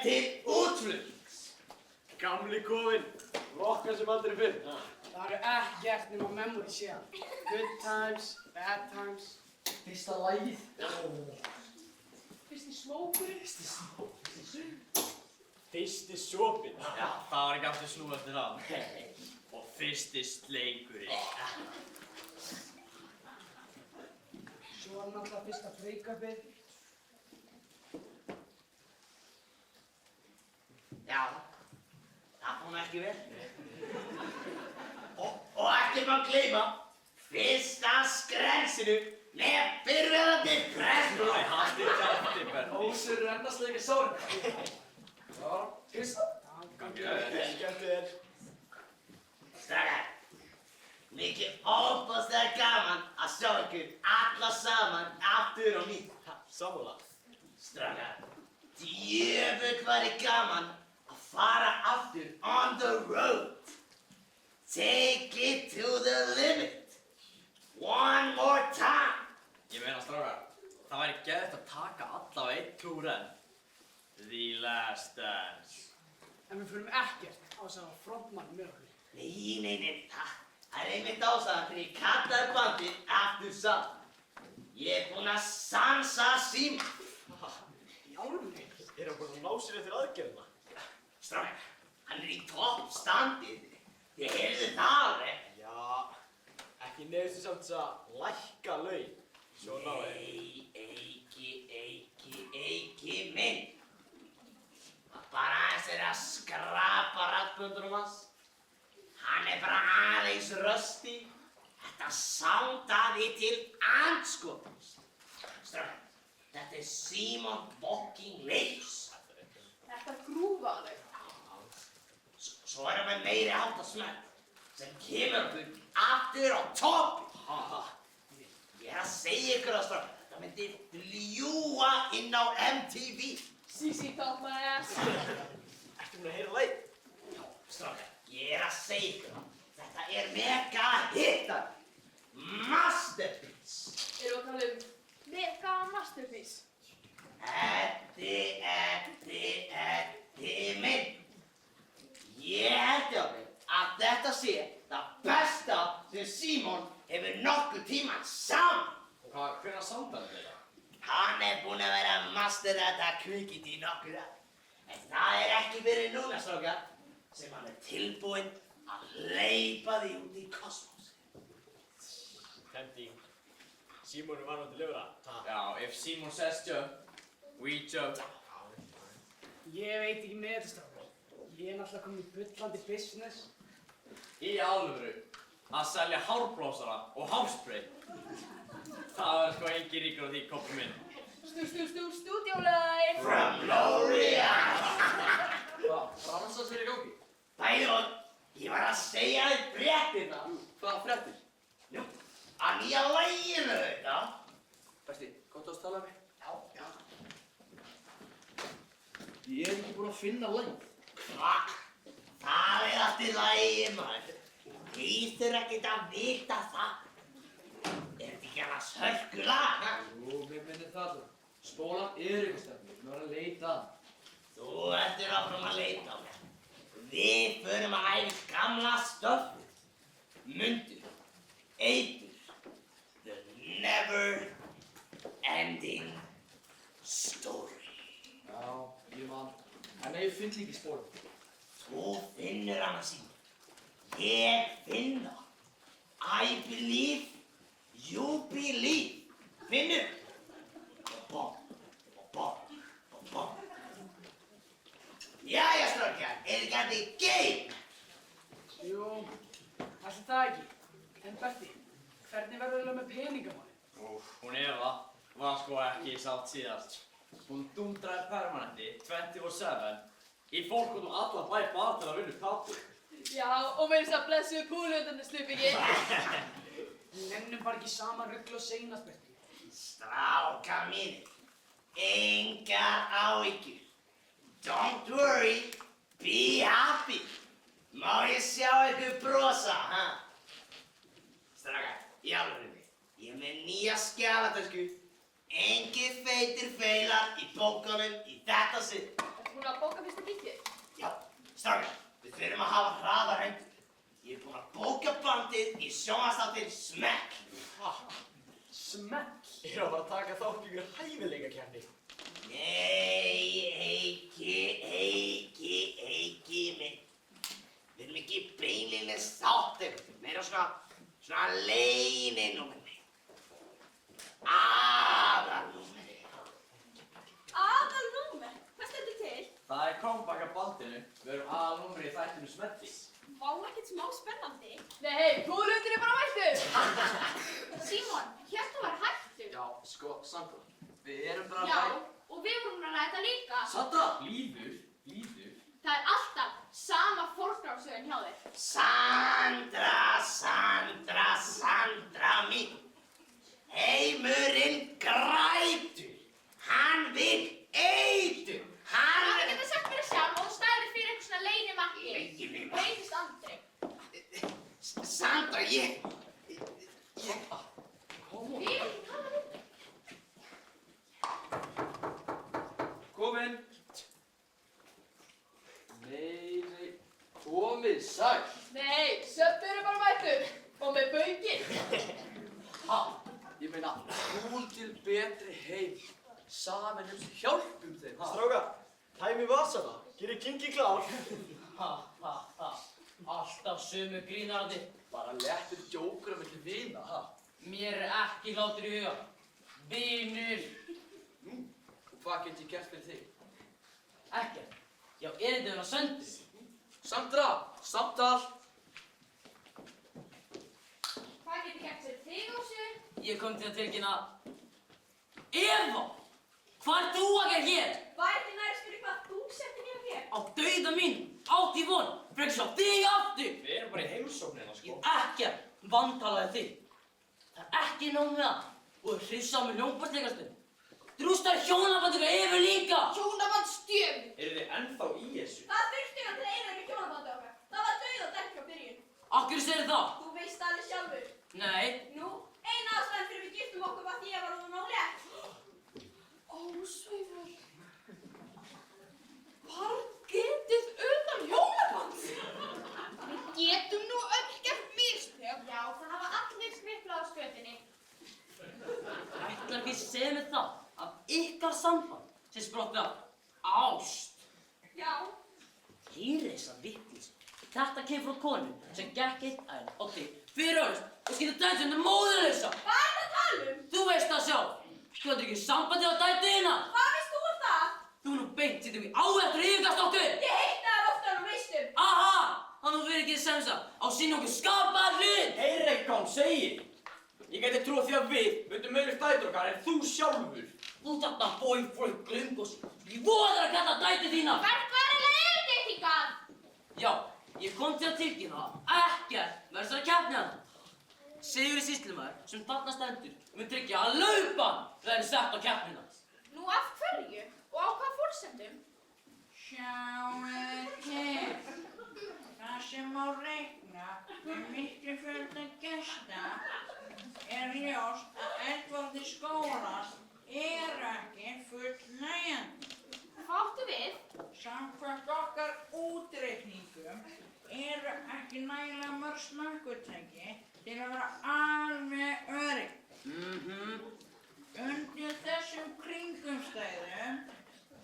til útflutnings. Gamli kofinn, lokkar sem aldrei fyrr. Það eru ekkert nema memory síðan. Good times, bad times. Fyrsta lagið. Fyrsti smókurinn. Fyrsti sopinn. Já, það var ekki aftur snúið eftir það. Og fyrsti sleikurinn. Svo var náttúrulega fyrsta break-upið. Já, það kom ekki vel. Og ekki má gleyma fyrsta skrensinu með fyrrverandi prestur. Æ, haldi kjafti, Berni. Ósur rennasleika sárn. Já, fyrsta. Gangi þér. Strákar, mikið óbúslega gaman að sjá ykkur alla saman aftur á nýtt. Sammála. Strákar, djöfull væri gaman að fara aftur on the road. Take it to the limit. One more time. Ég meina, strákar, það væri geðvægt að taka allavega einn túr enn. The Last Dance. En við förum ekkert á þess að hafa frontmann með okkur. Nei, það er einmitt ástæðan fyrir ég kallaði bandið aftur saman. Ég er búinn að sansa Símon. Í álfunni? Er hann búinn að ná sér eftir aðgerðina? Strákar, hann er í toppstandi. Þið heyrðu það alveg. Já, ekki neyðustu samt þess að lækka laun. Svo náðu. Nei, Eiki minn. Bara aðeins er að skrapa raddböndunum hans. Hann er bara aðeins rösti. Þetta soundaði til andskotans. Strákar, þetta er Símon fucking Leifs. Þetta grúfaði þig. Svo erum við meiri háttar smell sem kemur okkur aftur á toppi. Ég er að segja ykkur það, strákar. Þetta myndi fljúa inn á MTV. Sisi Top My Ass. Ertu búinn að heyra lagið? Já, strákar, ég er að segja ykkur það. Þetta er mega hittar. Masterpiece. Erum við að tala mega masterpiece? Eddi minn. Ég held á mig að þetta sé það besta sem Símon hefur nokkuð tímann saman. Og hvenær samdaði þetta? Hann er búinn að vera að mastera þetta kvikindi í nokkur ár. En það er ekki fyrir núna, strákar, sem hann er tilbúinn að hleypa því út í kosmósið. Tempting. Símon er vann að delivera. Já, if Símon says jump, we jump. Ég veit ekki með þetta, strákar. Ég er náttúrulega komin í bullandi business. Í alvöru að selja hárblásara og hárspray. Það er sko engin ríkur á því, koppi minn. Stúdíólife. From L'Oreal. Hvað fransast fyrir í gangi? Bæðið, ég var að segja þér fréttina. Hvaða fréttir? Nú, að nýja laginu þetta. Besti, gott að tala um mig. Já. Ég er ekki búinn að finna lagið. Hvað? Það er allt í lagi, maður. Þið þurfa ekkert að vita það. Er þetta ekki annars hörkulag? Jú, mér minnir það. Spólan er ykkur stefni. Við verðum að leita að. Þú ertur áfram að leita á mér. Við förum að æfa gamla stöfnið. Mundur. Eitur. The never ending story. Já, ég man. En ég finn líka spólan. Þú finnur hana sín. Ég finn það. I believe, you believe. Finnur? Bom, bom, bom. Jæja, strákar, er ekki að þið game? Jú, ætli það ekki. En Berti, hvernig verður það með peningamálið? Hún er það. Var sko ekki sátt síðast. Hún dundraði permanenti 24/7 í fólk út alla bæ bara til að vinna kápu. Já, og með þess að blessuðu púluhundarnir slupu ekki. Nennum bara ekki saman rugl og seinast, Berti. Strákar mínir, engar áhyggjur. Don't worry, be happy. Má ég sjá ykkur brosa, ha? Strákar, í alvörunni, ég er með nýja skjalatösku. Engir feitir feilar í bókunum í þetta sinn. Ertu búin að bóka fyrsta giggið? Já, strákar, við þurfum að hafa hraðar hendur. Ég er búinn að bóka bandið í sjónvarpsþáttinn Smekk. Smekk? Ég er að fara að taka þátt í ykkur hæfileikakeppni. Nei, Heiki minn. Við erum ekki beinlínis þátt eitthvað, meira svona leyninúmer. Aðalnúmer. Aðalnúmer? Hvað stendur til? Það er comeback af bandinu. Við erum aðalnúmer í þættinu Smelli. Vá, ekkert smá spennandi. Nei, púluhundur er bara mættur. Símon, hérna var hættur. Já, sko, Sandra, við erum bara Já, og við vorum að ræða þetta líka. Sandra! Líður. Það er alltaf sama forgangsröðin hjá þér. Sandra mín. Heimurinn grætur. Hann vill eitur. Það getur sagt mér sjálf og þú stæðir fyrir einhver svona leynimakki. Breytist aldrei. Sandra, ég... Komin. Nei, komið sæl. Nei, Söppi eru bara mættur. Og með baukinn. Ha, ég meina, hún til betri heim. Saman hjálpum þeim. Strákar, tæmi vasana. Gerið kingi klár. Alltaf sömu grínarandi. Bara léttur djókur á milli vina, ha? Mér er ekki hlátur í huga. Vinur. Og hvað get ég gert fyrir þig? Ekkert. Já, erindið hún á Söndu. Sandra, samtal. Hvað getur gert fyrir þig, Ósi? Ég kom til að tilkynna... Eva! Hvað er þú að gera hér? Var ekki nær að spyrja hvað þú setti mér hér? Á dauða mín, átt í von, frekar sjá þig aftur! Við erum bara í heimsóknina, sko. Ég ekkert vantalaði þig. Það er ekki nóg með það. Og þú hrifsað með hljómborðsleikastum. Drústar hjónaband ykkur yfir líka! Hjónabandstjöf! Eru þið ennþá í þessu? Það þurfti að treyna ykkur hjónabandi okkar. Það var dauðadekk á byrjun. Akkur segir það? Þú veist alveg sjálfur. Nei. Nú, eina ástæðan fyrir við giftum okkur var því að ég var ofan á létt. Ósveifur. Hvar getið utan hjónaband? Við getum nú öll gert mistök. Já, það hafa allir skriflað á skötunni. Ætlar ekki að segja mér það að ykkar samband sem sprotti af ást. Já. Heyri þessa vitleysu. Þetta kemur frá konu sem gekk eitt æðin á þig fyrir öllust og skildi dæti undir móðurleysa. Hvað er það að tala um? Þú veist það sjálf. Þú heldur ekki sambandi á dæti þína. Hvað veist þú það? Þú nú beint sittum í áeftur yfirgastóttur. Ég heitti það ofta á veistum. Aha! Þannig að þú verður ekki semsa á sín okkur skapaðar hlut. Heyri ekki hvað hún segir. Ég gæti trúið því að við myndum meðlust dætur okkar en þú sjálfur. Þú þarna boyfriend glömbos. Ég voðar að kalla dæti þína. Hvað er þetta ykkar? Já, ég kom til að tilkynna að ekkert verður þessari keppni hana. Sigurður sýslumaður sem þarna stendur mun tryggja að laupan verður sett á keppnina. Nú af hverju? Og á hvað forsendum? Sjáu til. Það sem má reikna með miklu fjölda gesta er ljóst að eldvarnir skólans eru ekki fullnægjandi. Hvað áttu við? Samkvæmt okkar útreikningum eru ekki nægilega mörg snöggutæki til að vera alveg örygg. Undir þessum kringumstæðum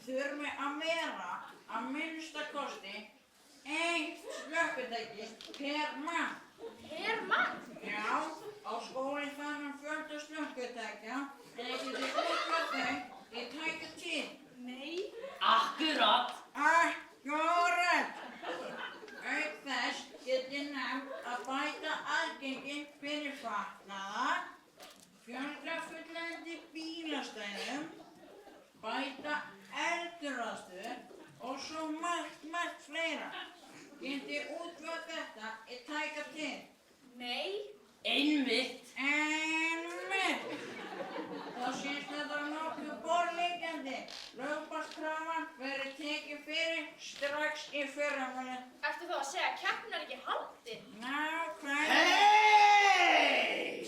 þurfi að vera að minnsta kosti eitt slökkutæki per mann. Per mann? Já, á skólinn þannig fjölda slökkutækja getið þið útlætt þau í tæka tíð. Nei. Akkurat. Akkurat. Auk þess getið nefnt að bæta aðgengi fyrir fatnaða, fjölga fullnægjandi bílastæðum, bæta eldurraðstöð og svo margt fleira. geti útvöð þetta í tæka tíð. Nei. Einmitt. Einmitt. Þá sést þetta nokkuð borðliggjandi. Lögbandskrafan verður tekið fyrir strax í fyrramálið. Ertu þá að segja að keppnin er ekki haldin? Nákvæmlega. Hey!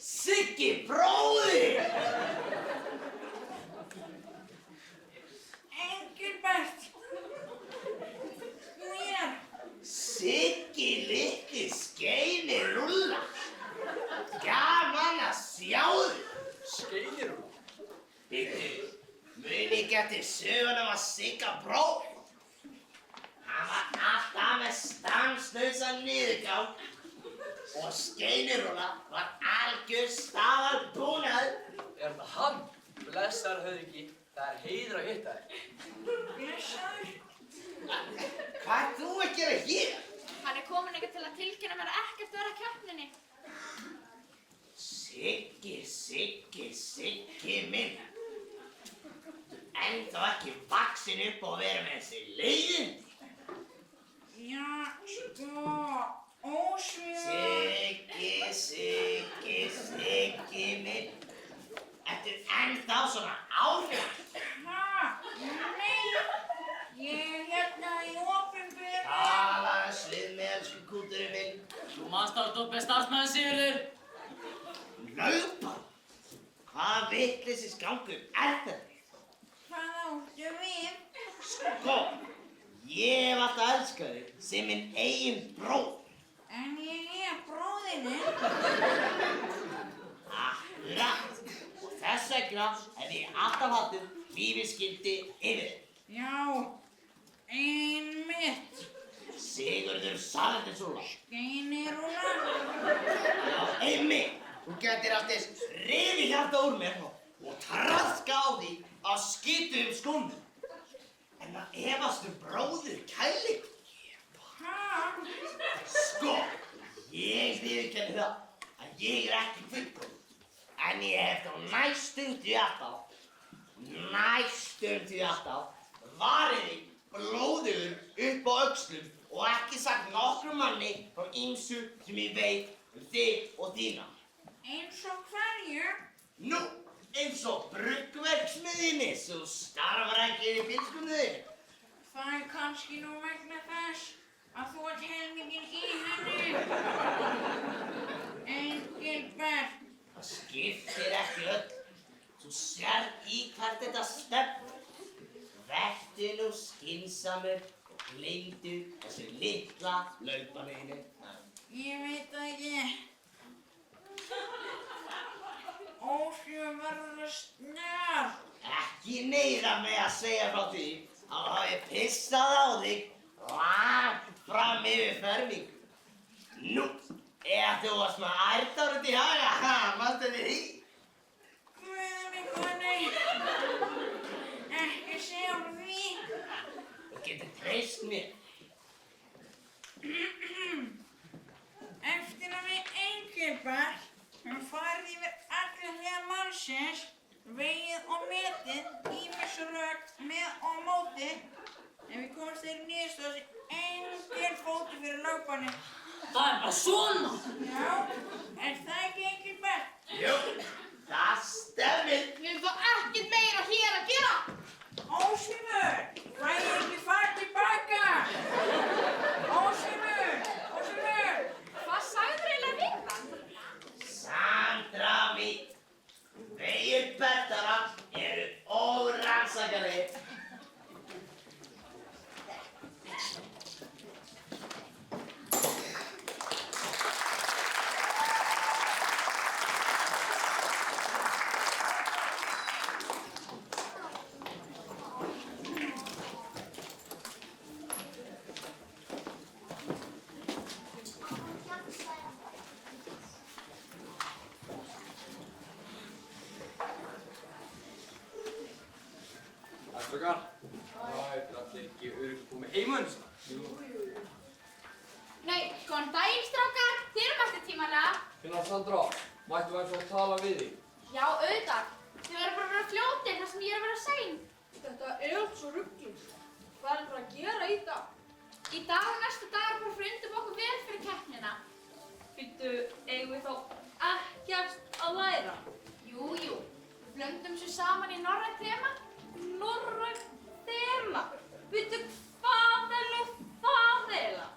Siggi bróðir! Engilbert. Mér. Siggi litli skeini rúlla. Gaman að sjá þig. Skeini rúlla? Býttu, muni ekki eftir sögunum að Sigga bróð. Hann var alltaf með stanslausa niðurgang og skeinirúlla var algjör staðalbúnaður. Er þetta hann? Blessaður höfðingi, það er heiður að hitta þig. Blessaður. Hvað ert þú að gera hér? Hann er komin eitthvað til að tilkynna mér að ekkert vera að keppninni. Siggi minn. Ennþá ekki vaxinn upp og verið með þessi leiðindi. Já, sko, ósvífur. Siggi minn. Ertu ennþá svona áhrif? Ha? Nei. Ég er hérna í opinberu. Talaðu við mig, elsku kúturinn minn. Þú manst á Doppi starfsmæður Sigurður. Lögbann? Hvaða vitleysis gangur er þetta? Hvað áttu við? Sko, ég hef alltaf elskað þig sem minn eigin bróð. En ég er bróðinu. Akkurat. Og þess vegna hef ég alltaf haldið lífið skildi yfir þig. Já, einmitt. Sigurður Sardinsson. Skeinirúlla. Já, einmitt. Þú getur alltaf rifið hjarta úr mér og traðka á því að skítuðum skónum. En það efast bróður kærleik. Ha? Sko, ég viðurkenni það að ég er ekki fullkominn. En ég hef þá næstum því alltaf varið þig blóðugur upp á öxlum og ekki sagt nokkrum manni frá ýmsu sem ég veit um þig og þína. Eins og hverju? Nú, eins og bruggverksmiðjunni sem þú starfar ekki í bílskunni þig. Það er kannski nú vegna þess að þú ert helminginn í henni. Engilbert. Það skiptir ekki öll. Þú sérð í hvert þetta stefnir. Vertu nú skynsamur og gleymdu þessu litla laupaneinu. Ég veit það ekki. Ósvífur verður snar. Ekki neyða mig að segja frá því að þá ég pissað á þig langt fram yfir fermingu. Nú, ef þú varst með ærtar út í haga, manstu þið því? Guð minn góður, nei. Ekki segja því. Þú getur treyst mér. Eftir að við Engilbert höfum farið yfir alla hliðar málsins, vegið og metið, ýmis rök með og móti, en við komumst þeirri niðurstöðu að sé engin fótur fyrir lögbanni. Það er bara svona! Já, er það ekki Engilbert? Jú, það stemmir. Við fá ekkert meira hér að gera. Ósvífur, fæ ég ekki fara tilbaka? Ósvífur, Ósvífur. Hvað sagður eiginlega við hann? Sandra mín, vegir bettara eru órannsakalegir. Strákar, það er allir ekki öruggur búið með heimauðinu svona. Jú. Nei, góðan daginn strákar, þið erum eftir tímanlega. Finna Sandra, mættu við að tala við þig? Já, auðvitað. Þið verður bara að vera fljótir þar sem ég er að vera sein. Þetta er allt svo ruggling. Hvað er bara að gera í dag? Í dag og næstu dagar bara frundum okkur vel fyrir keppnina. Býttu, eigum við þá ekkert að læra? Jú, við blöndum svo saman í norrænt þema. Norrænt þema? Býttu, hvað er nú það eiginlega?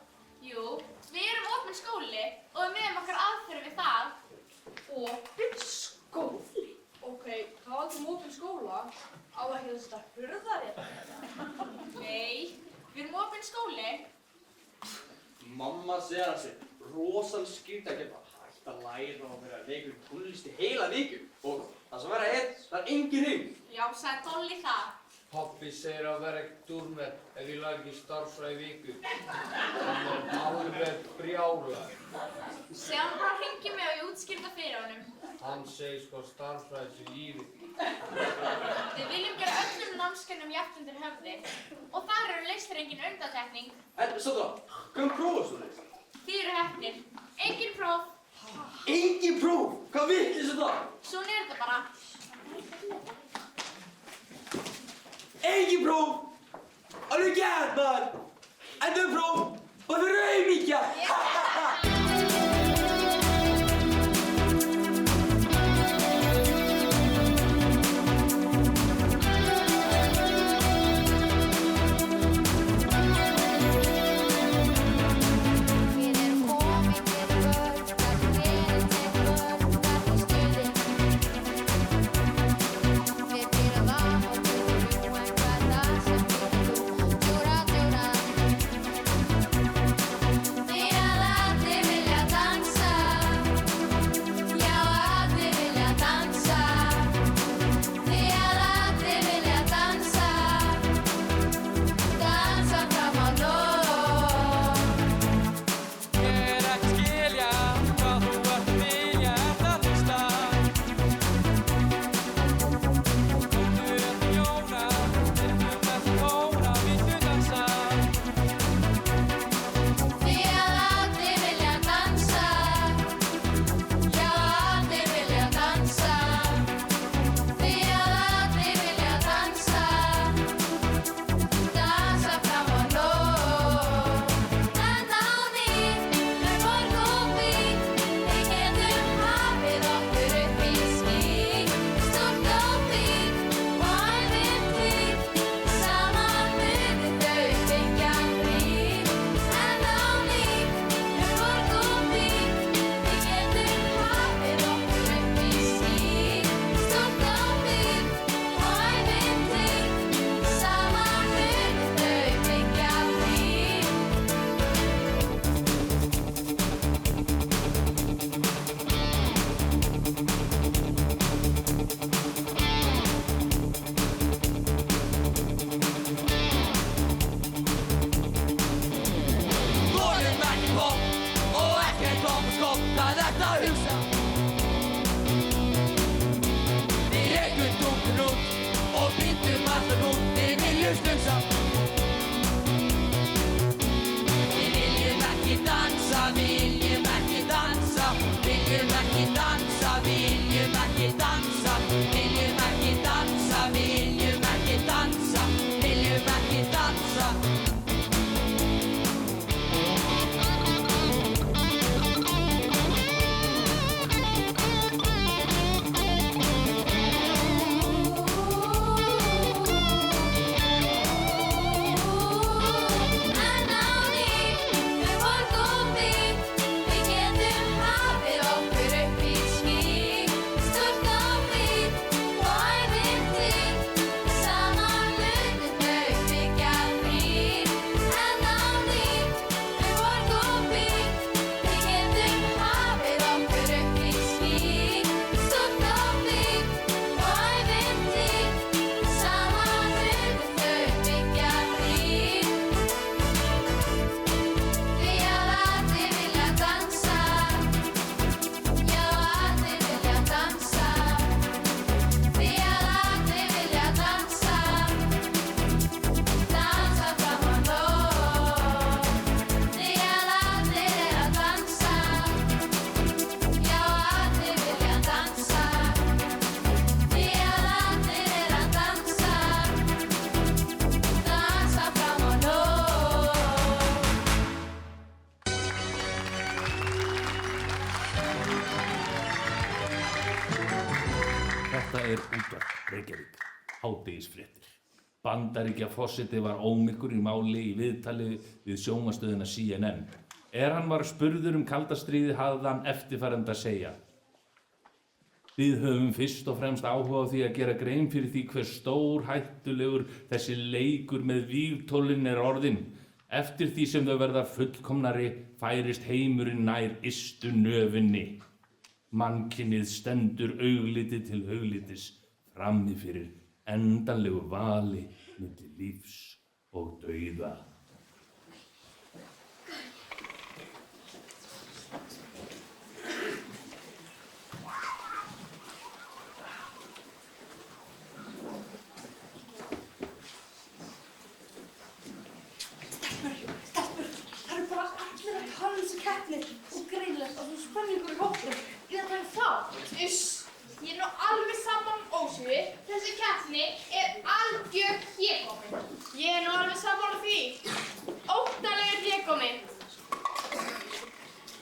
Jú, við erum opinn skóli og við meðum okkar aðferð við það. Opinn skóli? Ok, talað opinn skóla, á ekki þetta hurðarinn? Nei, við erum opinn skóli. Mamma segir að sér rosalega skrýtið að geta hægt að læra og vera að leika tónlist í heila viku. Og það sem verða það er engin hring. Já, sagði Dolly það. Pabbi segir að vera ekkert dúrmenn ef ég læri ekki starffræði í viku. Hann er alveg brjálaður. Segðu bara að hringja mig og ég útskýri það fyrir honum. Hann segir sko starffræði sé lífið. Við viljum gera öllum námskeiðum jafnt undir höfði og þar eru leystir engin undantekning. En, Sandra, hvernig prófa svona? Þið eru heppnir. Engin próf. Engin próf? Hvað vitleysa er það? Svona er þetta bara. Engin próf! Alveg gæt, maður! Endur próf! Og það er auðmíkja! Við getum hafið okkur upp í ský. Stórt og fínt Þetta er Útvarp Reykjavík, hádegisfréttir. Bandaríkjaforseti var ómyrkur í máli í viðtali við sjónvarpsstöðina CNN. Hann var spurður kalda stríðið hafði hann eftirfarandi að segja. Við höfum fyrst og fremst áhuga á því að gera grein fyrir því hver stórhættulegur þessi leikur með vígtólin orðinn. Eftir því sem þau verða fullkomnari færist heimurinn nær ystu nöfinni. Mannkynið stendur augliti til auglitis frammi fyrir endanlegu vali milli lífs og dauða. Ég nú alveg saman ósvíði. Þessi keppni algjör hégómi. Ég nú alveg saman því. Óttalegur hégómi.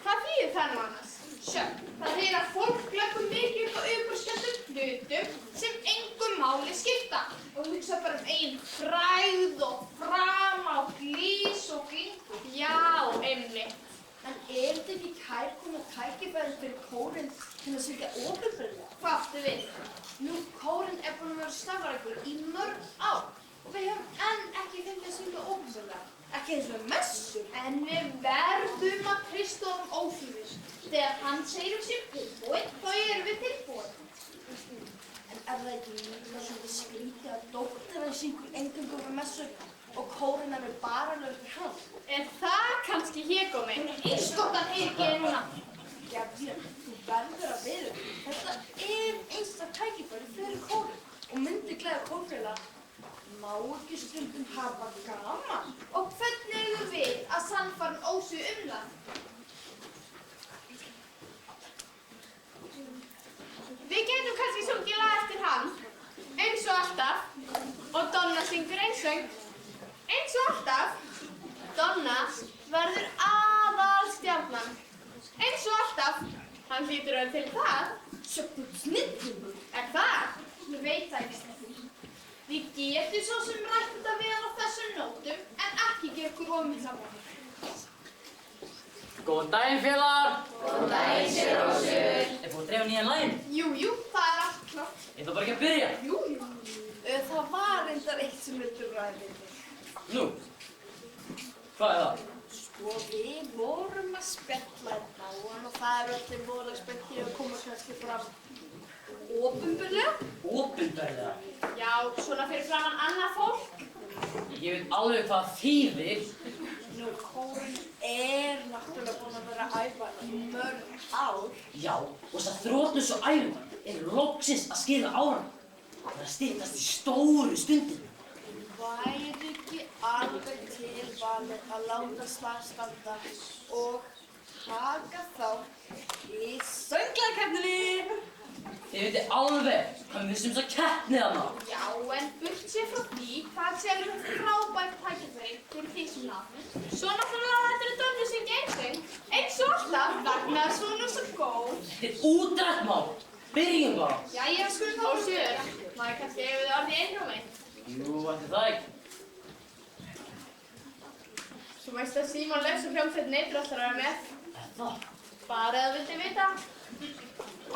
Hvað þýðir það nú annars? Það þýðir að fólk leggur mikið upp á uppáskemmtum hlutum sem engu máli skipta og hugsa bara eigin frægð og frama og glís og glingu. Já, einmitt. En þetta ekki kærkomið tækifæri fyrir kórinn til að syngja opinberlega? Hvað áttu við? Nú, kórinn búinn að vera starfrækur í mörg ár og við höfum enn ekki fengið að syngja opinberlega. Ekki eins og messu. En við verðum að treysta honum ósvífis. Þegar hann segir sér tilbúinn, þá erum við tilbúin. En það ekki líka svona skrítið að dóttir hann syngur eingöngu við messu og kórinn við bara lögur til hann? Það kannski hégómi. Eins gott að heyri ekki núna. Já, þú verður að viðurkenna. Þetta einstakt tækifæri fyrir kórinn og myndi gleðja kórfélaga. Má ekki stundum hafa gaman. Og hvernig eigum við að sannfæra ósvíu það? Við getum kannski sungið lag eftir hann, eins og alltaf, og Donna syngur einsöng. Eins og alltaf, Donna verður aðalstjarnan. Eins og alltaf, hann hlýtur til það. Sjöfnum snillingur. Það? Ég veit það ekki. Við getum svo sem rætt þetta við hann á þessum nótum, en ekki gera okkur of saman. Góðan daginn, félagar! Góðan daginn, séra Rósur. Búin að dreifa nýjan laginn? Jú, það allt klárt. Ég þarf bara ekki að byrja. Jú. Það var reyndar eitt sem vildur ræða. Nú, hvað það? Sko, við vorum að spjalla og það allir voru spenntir að koma kannski fram opinberlega. Opinberlega? Já, svona fyrir framan annað fólk. Ég veit alveg hvað þýðir. Nú, kórinn náttúrulega búinn að vera að æfa í mörg ár. Já, og þessar þrotnusu æfingar loksins að skila árangur. Það að styttast í stóru stundin. Væri ekki alveg tilvalið að láta slag standa og taka þátt í sönglakeppninni? Þið veitir alveg hvað við vissum þessa keppni þarna. Já, en burtséð frá því, það selur frábært tækifæri fyrir því sem nafn. Svo náttúrulega þetta Donna syngja einsöng, eins og alltaf, vegna að svona svo góð. Þetta útrætt mál. Byrjum bara. Jæja, skulum þá Rósur. Maður kannski hefur þið orðið einrómi. Jú, ætli það ekki. Svo veist að Símon Leifs og hljómsveit Neitur ætlar að vera með. Það? Bara ef þú vildi vita.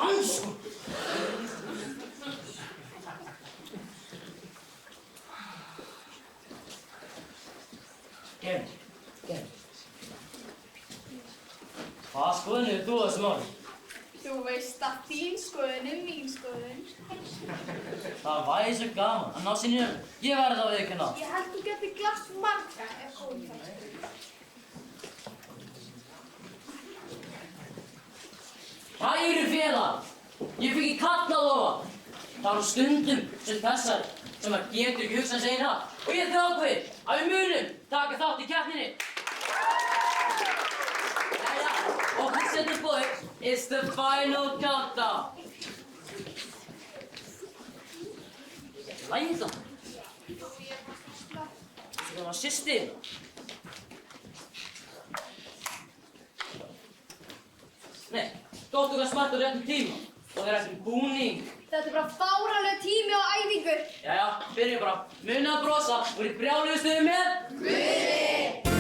Ansku! Gerði. Hvað skoðun hefur þú á þessu máli? Þú veist að þín skoðun mín skoðun. Það væri svo gaman að ná sér í nöfn. Ég verði það viðurkenna. Ég held þú geti glatt marga ef góðum það. Kæru félagar, ég fikk í kall að lofa. Það eru stundum sem þessar sem að getur ekki hugsað segja það. Og ég þið ákveðið að við munum taka þátt í keppninni. Jæja, og við setjum búið. It's the final countdown. Lagið það. Það var systir. Nei, Dóttur var smart á réttum tíma og þeir ættum búning Þetta er bara fáránlegur tími á æfingu. Jæja, byrjum bara. Munið að brosa og í brjáluðu stuði með Guði!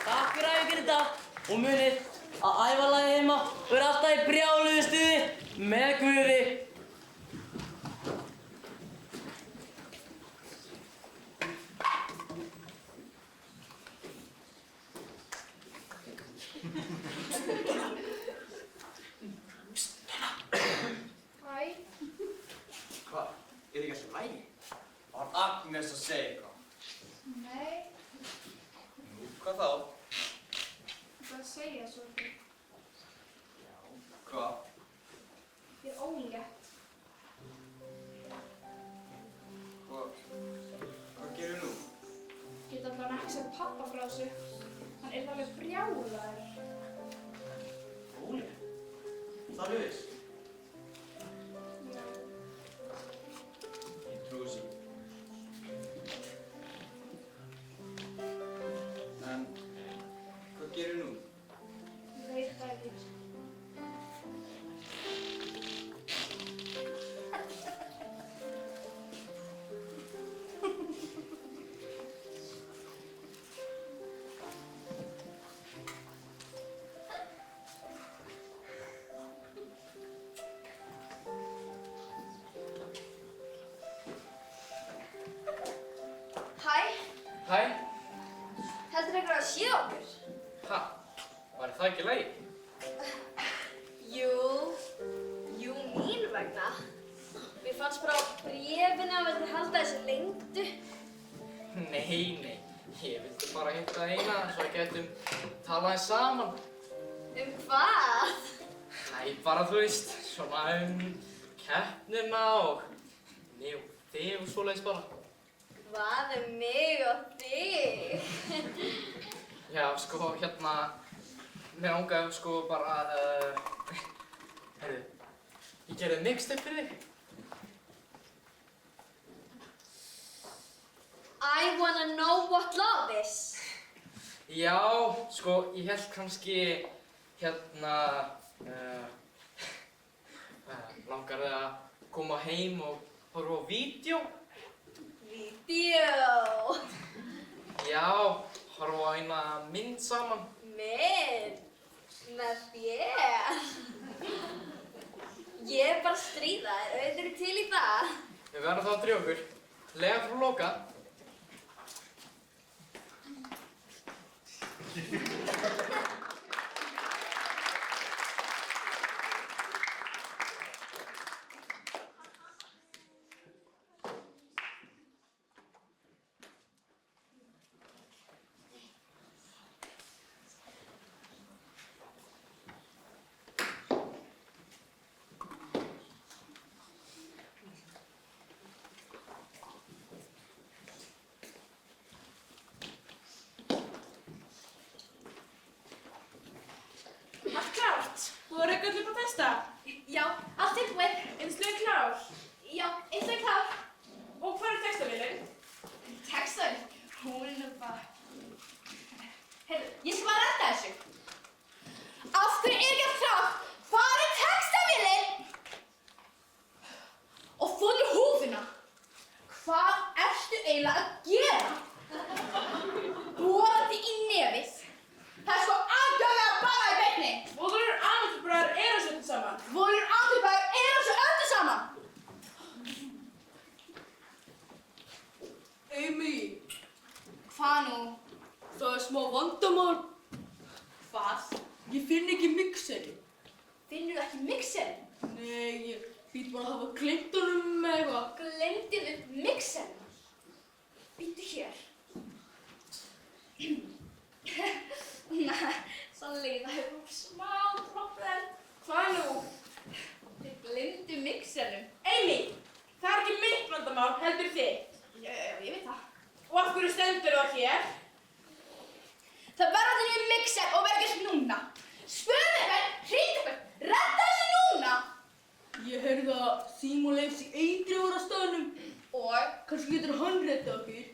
Takk fyrir æfinguna í dag og munið að æfarlagið heima verður alltaf í brjáluðu stuði með Guði. Hæ? Hvað? Er ekki alltaf lægi? Var Agnes að segja eitthvað? Nei, Hvað þá? það segja svo ekki. Hvað? Ég er ólétt. Hvað gerir nú? Ég get allavega ekki sagt pappa frá þessu. Hann er alveg brjálaður. Ólétt? Það er viss? Já. Ég trúi þessu. En hvað gerir nú? Ég veit það ekki. Hæ, Hæ? heldur einhver að sé okkur? Ha? Var það ekki lægi? Jú, mín vegna. Mér fannst bara á bréfinu að við ætlum að halda þessu leyndu. Nei. Ég vildi bara hitta eina svo við getum talað eins saman. Hvað? Æ, bara þú veist, svona keppnina og mig og þig og svoleiðis bara. Hvað mig og þig? Já, sko, mér langaði sko bara heyrðu, ég gerði mixtape fyrir þig. I wanna know what love is. Já, sko, ég held kannski, langar þig að koma heim og horfa á vídeo? Vídeó? Jú. Já, horfa á eina mynd saman. Mynd? Með þér? Ég er bara að stríða þér, auðvitað til í það. Við verðum þá að drífa okkur. Lega frá loka. Allt klárt. Þú er eitthvað upp að testa? Já, allt tilbúið. Innslög klár? Já, innslög klár. Og hvað er textavélinn? Textavélinn? Hún er bara... Heyrðu, ég skal bara redda þessu. Af hverju er ekki allt klárt? Hvað er textavélinn? Og þónir húfina. Hvað ertu eiginlega að gera? Borandi í nefið. Það er sko algjörlega bara í beinni. Volur amatúrbræður eru þessu öllu saman. Volur amatúrbræður eru þessu öllu saman. Amy. Hvað nú? Það er smá vandamál. Hvað? Ég finn ekki mixeri. Finnur þú ekki mixerinn? Nei, ég hlýt bara að hafa gleymt honum með eitthvað. Gleymdir þú mixerinn? Bíddu hér. Nei, sannlega, það hefur smá problem. Hvað nú? Þið gleymdu mixerinn. Amy, það er ekki mitt vandamál, heldur þitt. Ég veit það. Og af hverju stendur það hér? Það verður allir í mixer og verður ekki núna. Spurðu eitthvað, hringdu eitthvað, redda þessu núna. Ég heyrði að Símon Leifs í Eitri voru á staðnum. Og? Kannski getur hann reddað okkur.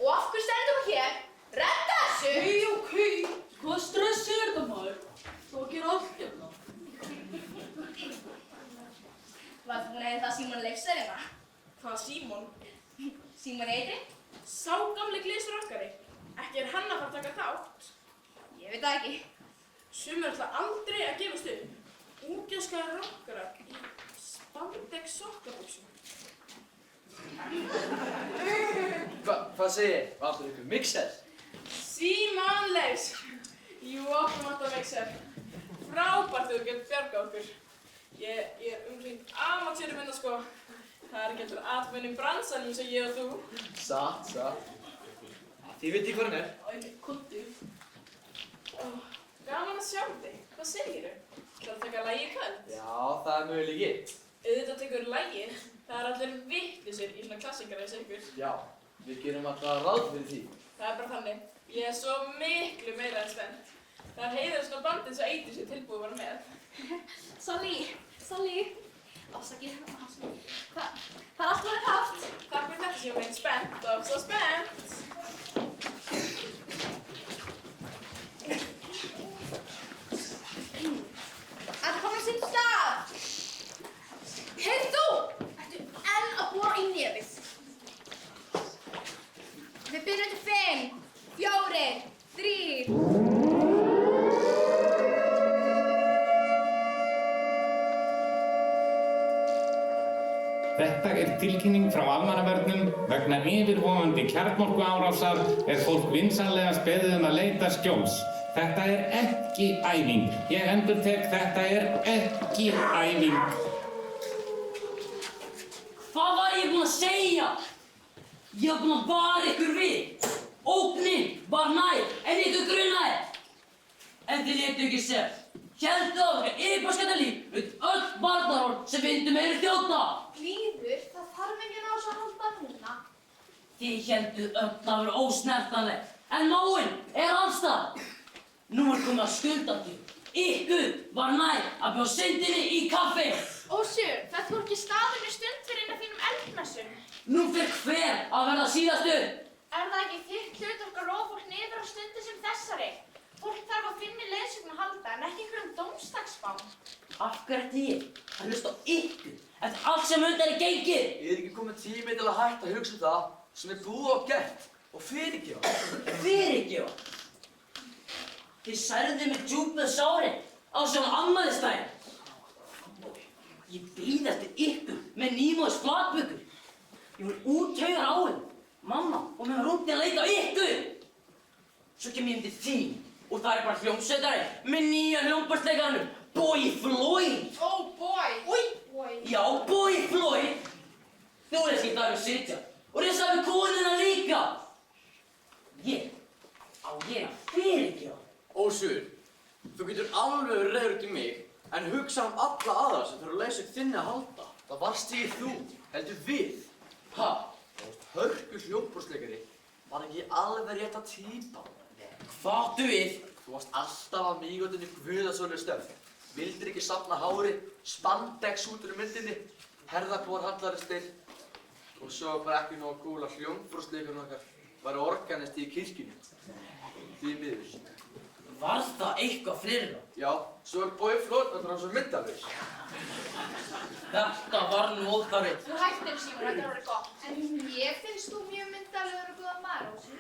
Og af hverju stendur þú hér? Redda þessu! Ok. Hvað stress er þetta maður? Það var að gera allt hérna. Var þú búin að heyra það Símon Leifs er hérna? Hvað Símon? Símon Eitri? Sá gamli glísrokkari. Ekki er hann að fara að taka þátt. Ég veit það ekki. Sumir ætla aldrei að gefast upp. Útgjaskaðar rokkarar í spandex sokkabuxum. Hvað segir ég? Var alltaf ykkur mixer? Símon Leifs. Jú, okkur mátt að mixer. Frábært þú getur bjargað okkur. Ég er umhringt amatjörum hérna sko. Það er ekki alltaf atvinnum bransanum sem ég og þú. Satt. Þið veit ég hvað hann er. Æ, kontu. Gaman að sjá þig. Hvað segirðu? Það að taka lagi í kvöld? Já, það er möguleiki. Auðvitað tekur lagi. Það er allir vittlisir í svona klassingara eins og ykkur. Já, við gerum alltaf ráð fyrir því. Það er bara þannig. Ég er svo miklu meira en spennt. Það er heiður svona band eins og Eitri sem tilbúið var með. Sally. Afsakið. Það er alltaf verið haft. Takk fyrir þetta Símon, spennt og svo spennt. Það komið sinn stað. Heyrðu þú! Ertu enn að bora í nefið? Við byrjum til 5, 4, 3. Þetta er tilkynning frá almannavörnum vegna yfirvofandi kjarnorkuárásar er fólk vinsamlegast beðið að leita skjóls. Þetta er ekki æfing. Ég endurtek, þetta er ekki æfing. Hvað var ég búinn að segja? Ég var búinn að vara ykkur við. Ógnin var nær en ykkur grunaði. En þið létu ekki sér. Héldu á ykkur yfirborðskattalíf við öll barnaról sem vildu meiri þjóta. Líður, það þarf enginn á þessu að halda núna. Þið héldu öll að vera ósnertanleg. En nóin er allstað. Nú er komið að skulda því. Ykkur var nær að bjóða syndinni í kaffi. Ósur, það tók ekki staðinu stund fyrir einn af þínum eldmessum. Nú fer hver að verða síðastu. Er það ekki þitt hlutverk að róa fólk niður á stundu sem þessari? Fólk þarf að finna leiðsögn að halda en ekki einhverjum dómsdagsspám. Af hverju ætti ég að hlusta á ykkur eftir allt sem undan er gengið? Er ekki komið tími til að hætta að hugsa það? sem er búið og gert og fyrirgefa. Fyrirgefa? Þið særðu mig djúpið sárin á svona afmælisdaginn. Ég bíð eftir ykkur með nýmóðis flatbökur. Ég var úthaugar á henni, mamma, og mér var rúntið að leita á ykkur. Svo kem ég til þín og það er bara hljómsveitari með nýja hljómborðsleikarnum, Boy Floyd. Oh boy. Já, Boy Floyd. Þú veist ekki það við sitja og reysa við konuna líka. Ég að fyrirgefa. Ósur, þú getur alveg reiður út í mig, en hugsa alla aðra sem þurfa að leysa þinni að halda. Það varst ekki þú, heldur við. Ha? Þú veist, hörku hljómborðsleikari var ekki alveg rétt að týpa. Hvað áttu við? Þú varst alltaf að mígóttinni guðasólu stöf. Vildir ekki safna hári, spandex út úr myndinni, herðaklóar hallari still. Og svo bara ekki nóg gúl að hljómborðsleikarinn okkar væri organisti í kirkjunni. Því miður. Var það eitthvað fleira? Já, svo er Boy Floyd að svo myndalaus. Þetta var nú óþarfið. Þú hættir Símon, þetta er orðið gott. En mér finnst þú mjög myndalegur og góða maður, Ósur.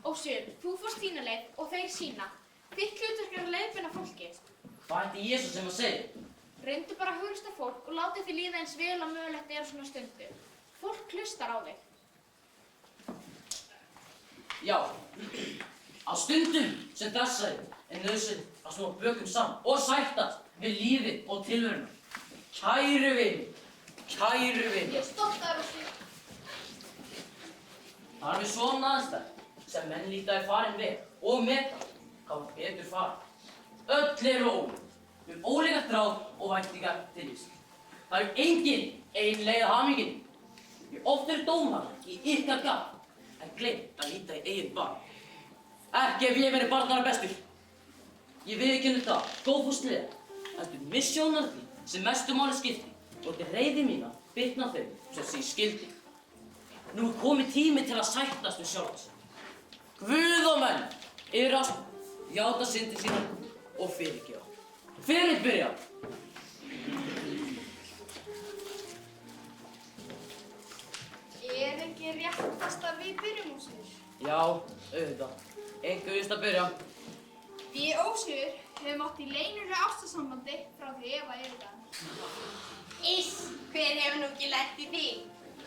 Ósur, þú fórst þína leið og þeir sína. Þitt hlutverk er að leiðbeina fólki. Hvað ætti Jesús sem að segja? Reyndu bara að hugsta fólk og láti þið líða eins vel og mögulegt er á svona stundu. Fólk hlustar á þig. Já, á stundum sem þessari er nauðsyn að snúa bökum saman og sættast við lífið og tilveruna. Kæru vini. Ég er stolt af þessu. Það er við svona aðstæður sem menn lítaði farin við og meta hvað betur fara. Öll eru ólík, við ólíka þráð og væntingar til lífs. Það er engin ein leið að hamingjunni. Ég oft eru dómar í ykkar gaf, en gleymt að líta í eigin barn. Ekki ef ég verið barnara bestur. Ég viðurkenni það, góðfúslega, heldur missjónar því sem mestu máli skipti og til reiði mína bitna þeim sem því skildi. Nú er komið tími til að sættast við sjálfa sig. Guð og menn iðrast, játa syndir sínar og fyrirgefa. Fyrirbyrja! Er ekki réttast að við byrjum, Ósur? Já, auðvitað. Einhverjust að byrja. Við Ósur höfum átt í leynulegu ástarsambandi frá því Eva yfirgaf. Hver hefur nú ekki lent í því?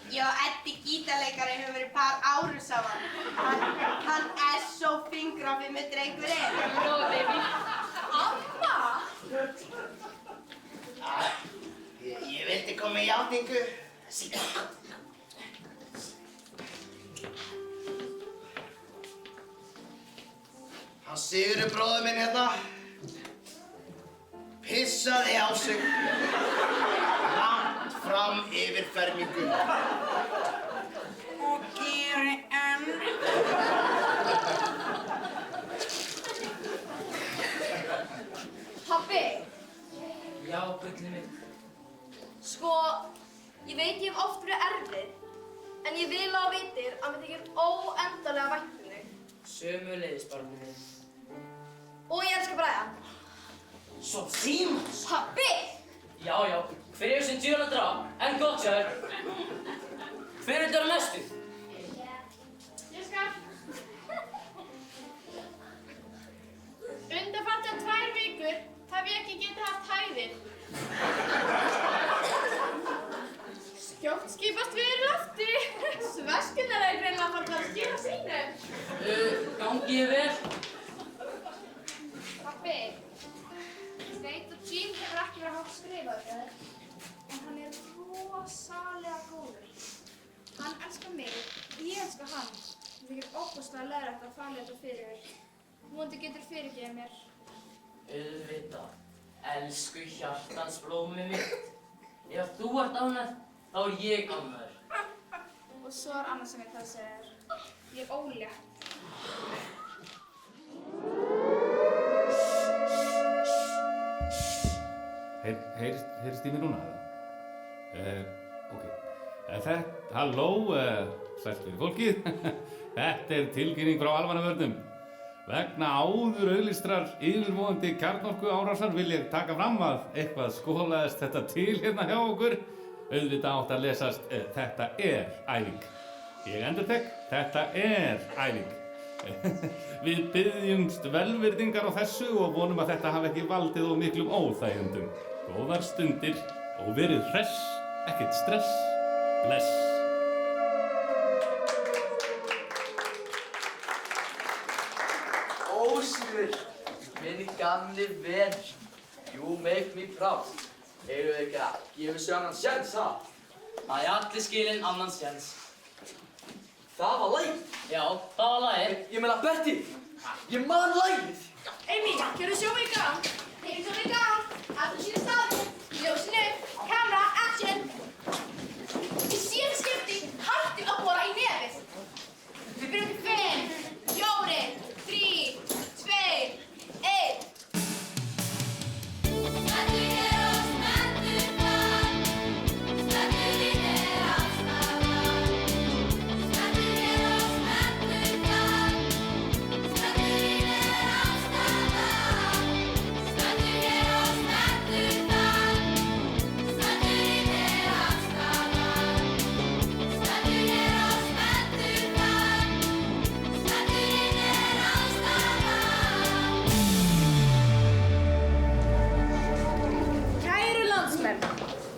Ég og Eddi gítarleikari höfum verið par árum saman. Hann er svo fingrafið með drengurinn. No, baby. Amma! Ég vildi koma með játningu. Hann Sigurður bróðir minn hérna pissaði á sig langt fram yfir fermingu. Og geri enn. Pabbi, Já, gullið mitt. sko, ég veit ég hef oft verið erfið, en ég vil að þú vitir að mér þykir óendanlega vænt um þig. Sömuleiðis, barnið mitt. Og ég elska Brian. Svo Símons! Pabbi! Já, hver er sem djúlan drá, en gott hjá þér. Hver er þetta næstu? Ég skal. Undanfarnar 2 vikur hef ég ekki getað haft hæðir. Skjótt skipast við í lofti. Sveskunar er greinilega farnar að skila sínu. Gangi ég vel? Pabbi, ég veit að Jim hefur ekki verið hátt skrifað þér, en hann er rosalega góður. Hann elskar mig, ég elskar hann. Það þykir óbúslega leiðinlegt að fara þetta fyrir þér. Vonandi getur fyrirgefið mér. Auðvitað, elsku hjartans blómið mitt. Ef þú ert ánægð, þá er ég ánægður. Og svo er annað sem ég þarf að segja þér. Ég er ólétt. Heyrst í mér núna? Ok. Halló, sælt fyrir fólkið. Þetta er tilkynning frá almannavörnum. Vegna áður auglýstrar yfirvofandi kjarnorku árásar vil ég taka fram að eitthvað skolaðist þetta til hérna hjá okkur. Auðvitað átt að lesast, þetta er æfing. Ég endurtek, þetta æfing. Við biðjumst velvirðingar á þessu og vonum að þetta hafi ekki valdið of miklum óþægindum. Góðar stundir og verið hress, ekkert stress. Bless. Ósvíður, minn gamli venn. You make me proud. Eigum við ekki að gefa þessu annan sjens, ha? Það allir skilin annan sjens. Það var lagið? Já, það var lagið. Ég meina, Berti, ég man lagið. Amy, gerðu sjóðu í gang. Þeir sjóðu í gang. Allir sína staðið. Ljósinu, kamera, action. Í síðan skipti, hættu að bora í nefið. Við byrjum til 5, 4, 3, 2, 1.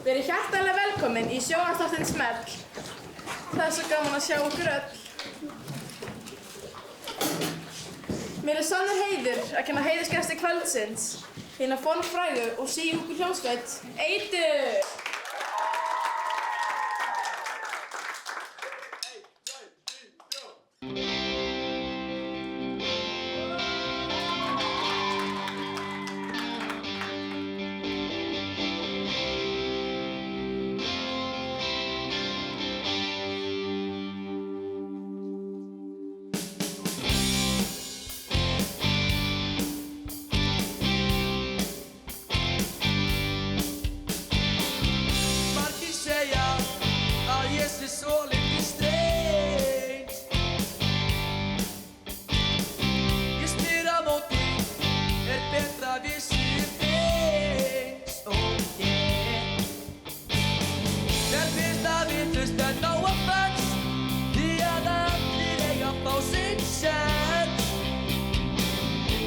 Verið hjartanlega velkomin í sjónvarpsþáttinn Smell. Það er svo gaman að sjá okkur öll. Mér er sannur heiður að kenna heiðursgesti kvöldsins, hina fornfrægu og síungu hljómsveit, Eitur!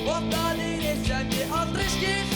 Og það er eitt sem ég aldrei skil